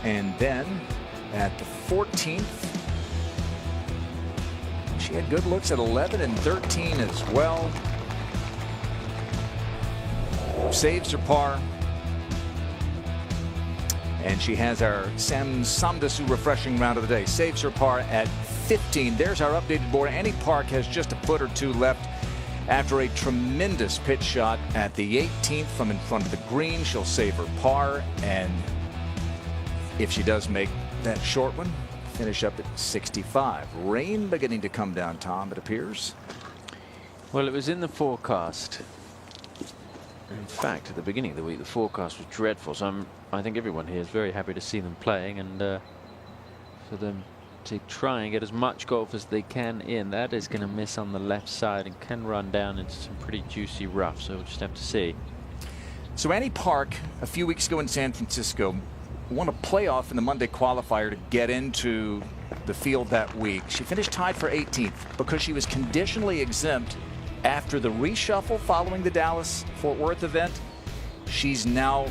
And then at the 14th, she had good looks at 11 and 13 as well. Saves her par. And she has our Samdasu refreshing round of the day. Saves her par at 15. There's our updated board. Annie Park has just a foot or two left after a tremendous pitch shot at the 18th from in front of the green. She'll save her par, and if she does make that short one, finish up at 65. Rain beginning to come down, Tom, it appears. Well, it was in the forecast. In fact, at the beginning of the week, the forecast was dreadful. So I think everyone here is very happy to see them playing, and for them to try and get as much golf as they can in. That is going to miss on the left side and can run down into some pretty juicy rough. So we'll just have to see. So Annie Park, a few weeks ago in San Francisco, won a playoff in the Monday qualifier to get into the field that week. She finished tied for 18th because she was conditionally exempt after the reshuffle following the Dallas-Fort Worth event. She's now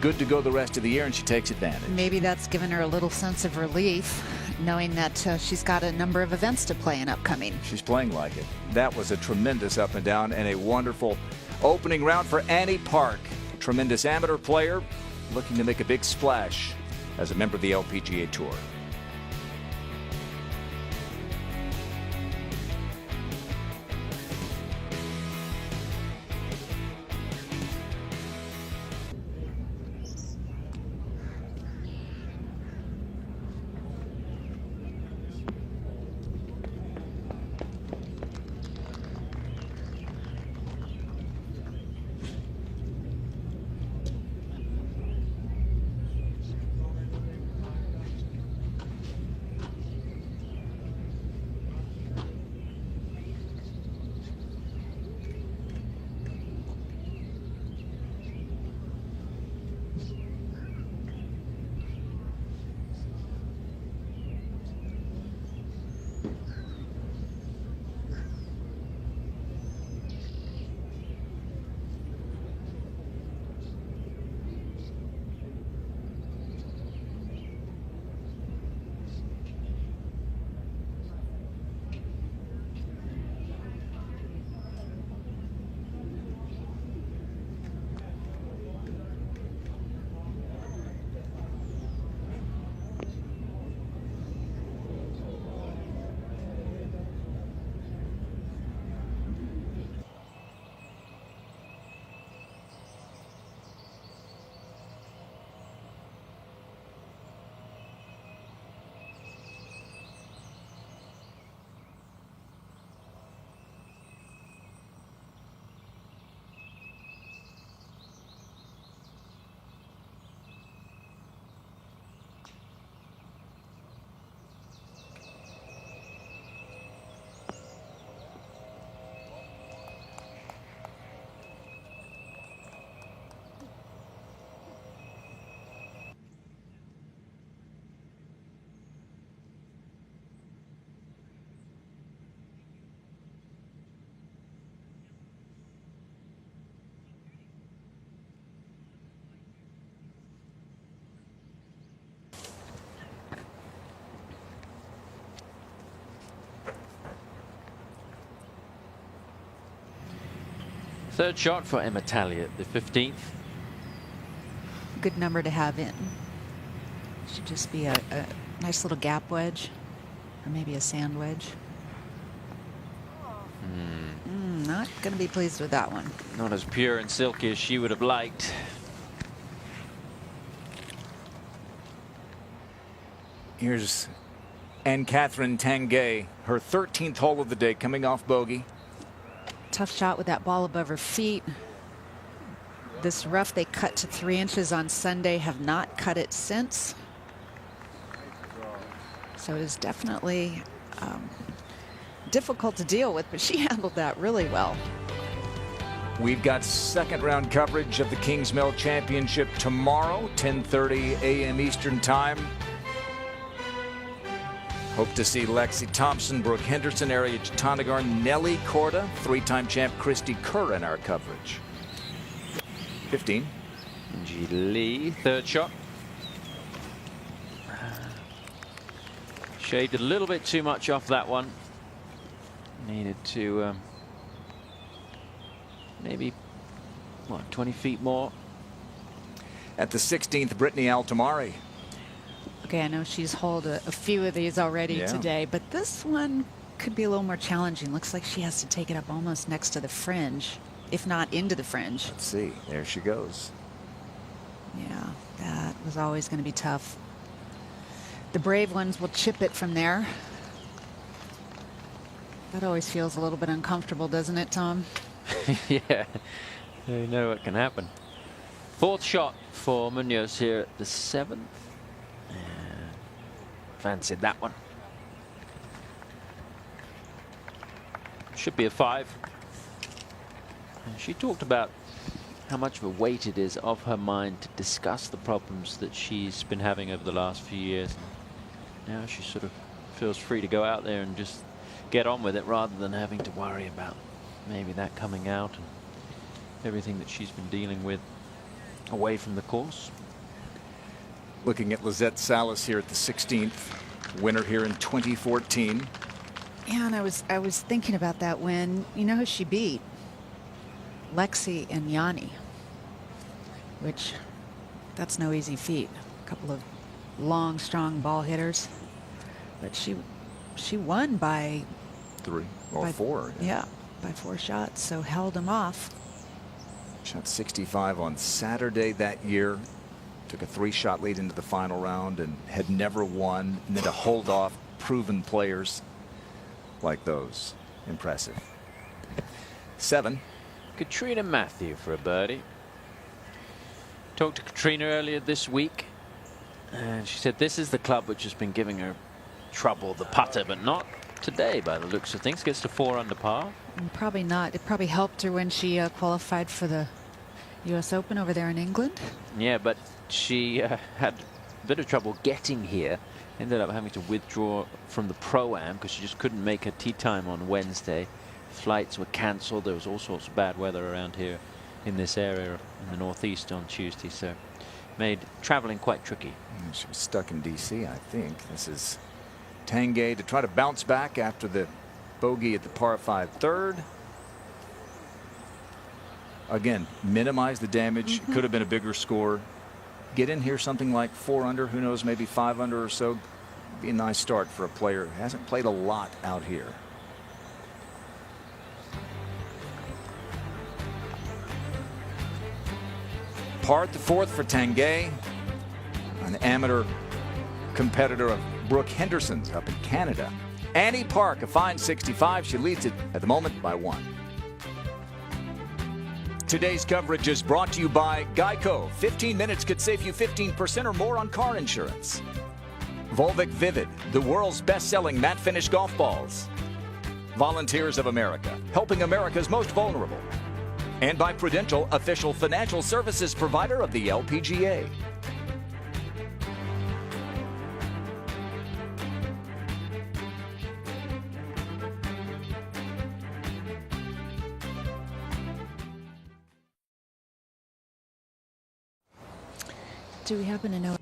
good to go the rest of the year, and she takes advantage. Maybe that's given her a little sense of relief, knowing that she's got a number of events to play in upcoming. She's playing like it. That was a tremendous up and down and a wonderful opening round for Annie Park. A tremendous amateur player looking to make a big splash as a member of the LPGA Tour. Third shot for Emma Talley at the 15th. Good number to have in. Should just be a nice little gap wedge, or maybe a sand wedge. Not going to be pleased with that one. Not as pure and silky as she would have liked. Here's Anne-Catherine Tanguay, her 13th hole of the day, coming off bogey. Tough shot with that ball above her feet. This rough they cut to 3 inches on Sunday, have not cut it since. So it is definitely difficult to deal with, but she handled that really well. We've got second round coverage of the Kingsmill Championship tomorrow, 10:30 a.m. Eastern Time. Hope to see Lexi Thompson, Brooke Henderson, Ariya Jatanagar, Nelly Korda, 3-time champ Christy Kerr in our coverage. 15. Angie Lee, third shot. Shaved a little bit too much off that one. Needed to maybe, what, 20 feet more. At the 16th, Brittany Altamari. Okay, I know she's holed a few of these already today, but this one could be a little more challenging. Looks like she has to take it up almost next to the fringe, if not into the fringe. Let's see. There she goes. Yeah, that was always going to be tough. The brave ones will chip it from there. That always feels a little bit uncomfortable, doesn't it, Tom? Yeah, you know what can happen. Fourth shot for Munoz here at the 7th. Fancied that one. Should be a 5. And she talked about how much of a weight it is off her mind to discuss the problems that she's been having over the last few years. Now she sort of feels free to go out there and just get on with it rather than having to worry about maybe that coming out and everything that she's been dealing with away from the course. Looking at Lizette Salas here at the 16th, winner here in 2014. Yeah, and I was thinking about that when, you know who she beat? Lexi and Yanni, which that's no easy feat. A couple of long, strong ball hitters, but she won by 3 or 4. Yeah, by 4 shots, so held them off. Shot 65 on Saturday that year. Took a 3-shot lead into the final round and had never won. And then to hold off proven players like those. Impressive. 7. Katrina Matthew for a birdie. Talked to Katrina earlier this week, and she said this is the club which has been giving her trouble, the putter, but not today by the looks of things. Gets to 4 under par. And probably not. It probably helped her when she qualified for the U.S. Open over there in England. Yeah, but she had a bit of trouble getting here. Ended up having to withdraw from the Pro-Am because she just couldn't make her tee time on Wednesday. Flights were cancelled. There was all sorts of bad weather around here in this area in the northeast on Tuesday, so made traveling quite tricky. She was stuck in D.C., I think. This is Tanguay to try to bounce back after the bogey at the par 5 third. Again, minimize the damage. Could have been a bigger score. Get in here something like 4 under, who knows, maybe 5 under or so. Be a nice start for a player who hasn't played a lot out here. Par at the 4th for Tanguay, an amateur competitor of Brooke Henderson's up in Canada. Annie Park, a fine 65. She leads it at the moment by 1. Today's coverage is brought to you by Geico. 15 minutes could save you 15% or more on car insurance. Volvic Vivid, the world's best-selling matte finish golf balls. Volunteers of America, helping America's most vulnerable. And by Prudential, official financial services provider of the LPGA. Do we happen to know?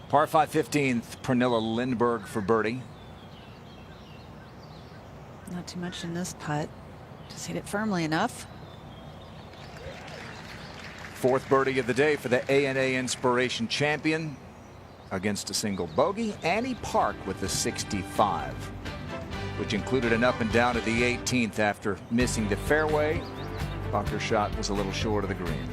Par 5 15th, Pernilla Lindberg for birdie. Not too much in this putt. Just hit it firmly enough. 4th birdie of the day for the ANA Inspiration champion. Against a single bogey, Annie Park with the 65, which included an up and down at the 18th after missing the fairway. Bunker shot was a little short of the green.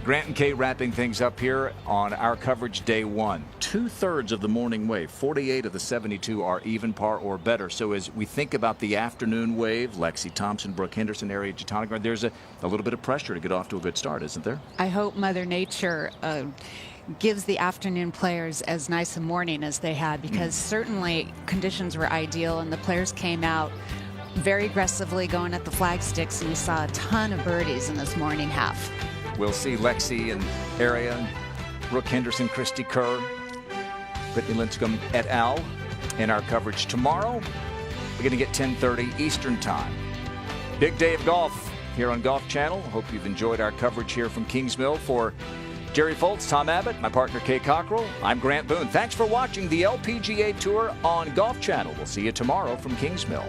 Grant and Kay wrapping things up here on our coverage day one. 2/3 of the morning wave, 48 of the 72 are even par or better. So as we think about the afternoon wave, Lexi Thompson, Brooke Henderson, Ariya Jutanugarn, there's a little bit of pressure to get off to a good start, isn't there? I hope Mother Nature gives the afternoon players as nice a morning as they had, because certainly conditions were ideal and the players came out very aggressively going at the flag sticks, and we saw a ton of birdies in this morning half. We'll see Lexi and Ariya, Brooke Henderson, Christy Kerr, Brittany Lincecum et al. In our coverage tomorrow. We're going to get 10:30 Eastern Time. Big day of golf here on Golf Channel. Hope you've enjoyed our coverage here from Kings Mill. For Jerry Foltz, Tom Abbott, my partner Kay Cockrell, I'm Grant Boone. Thanks for watching the LPGA Tour on Golf Channel. We'll see you tomorrow from Kings Mill.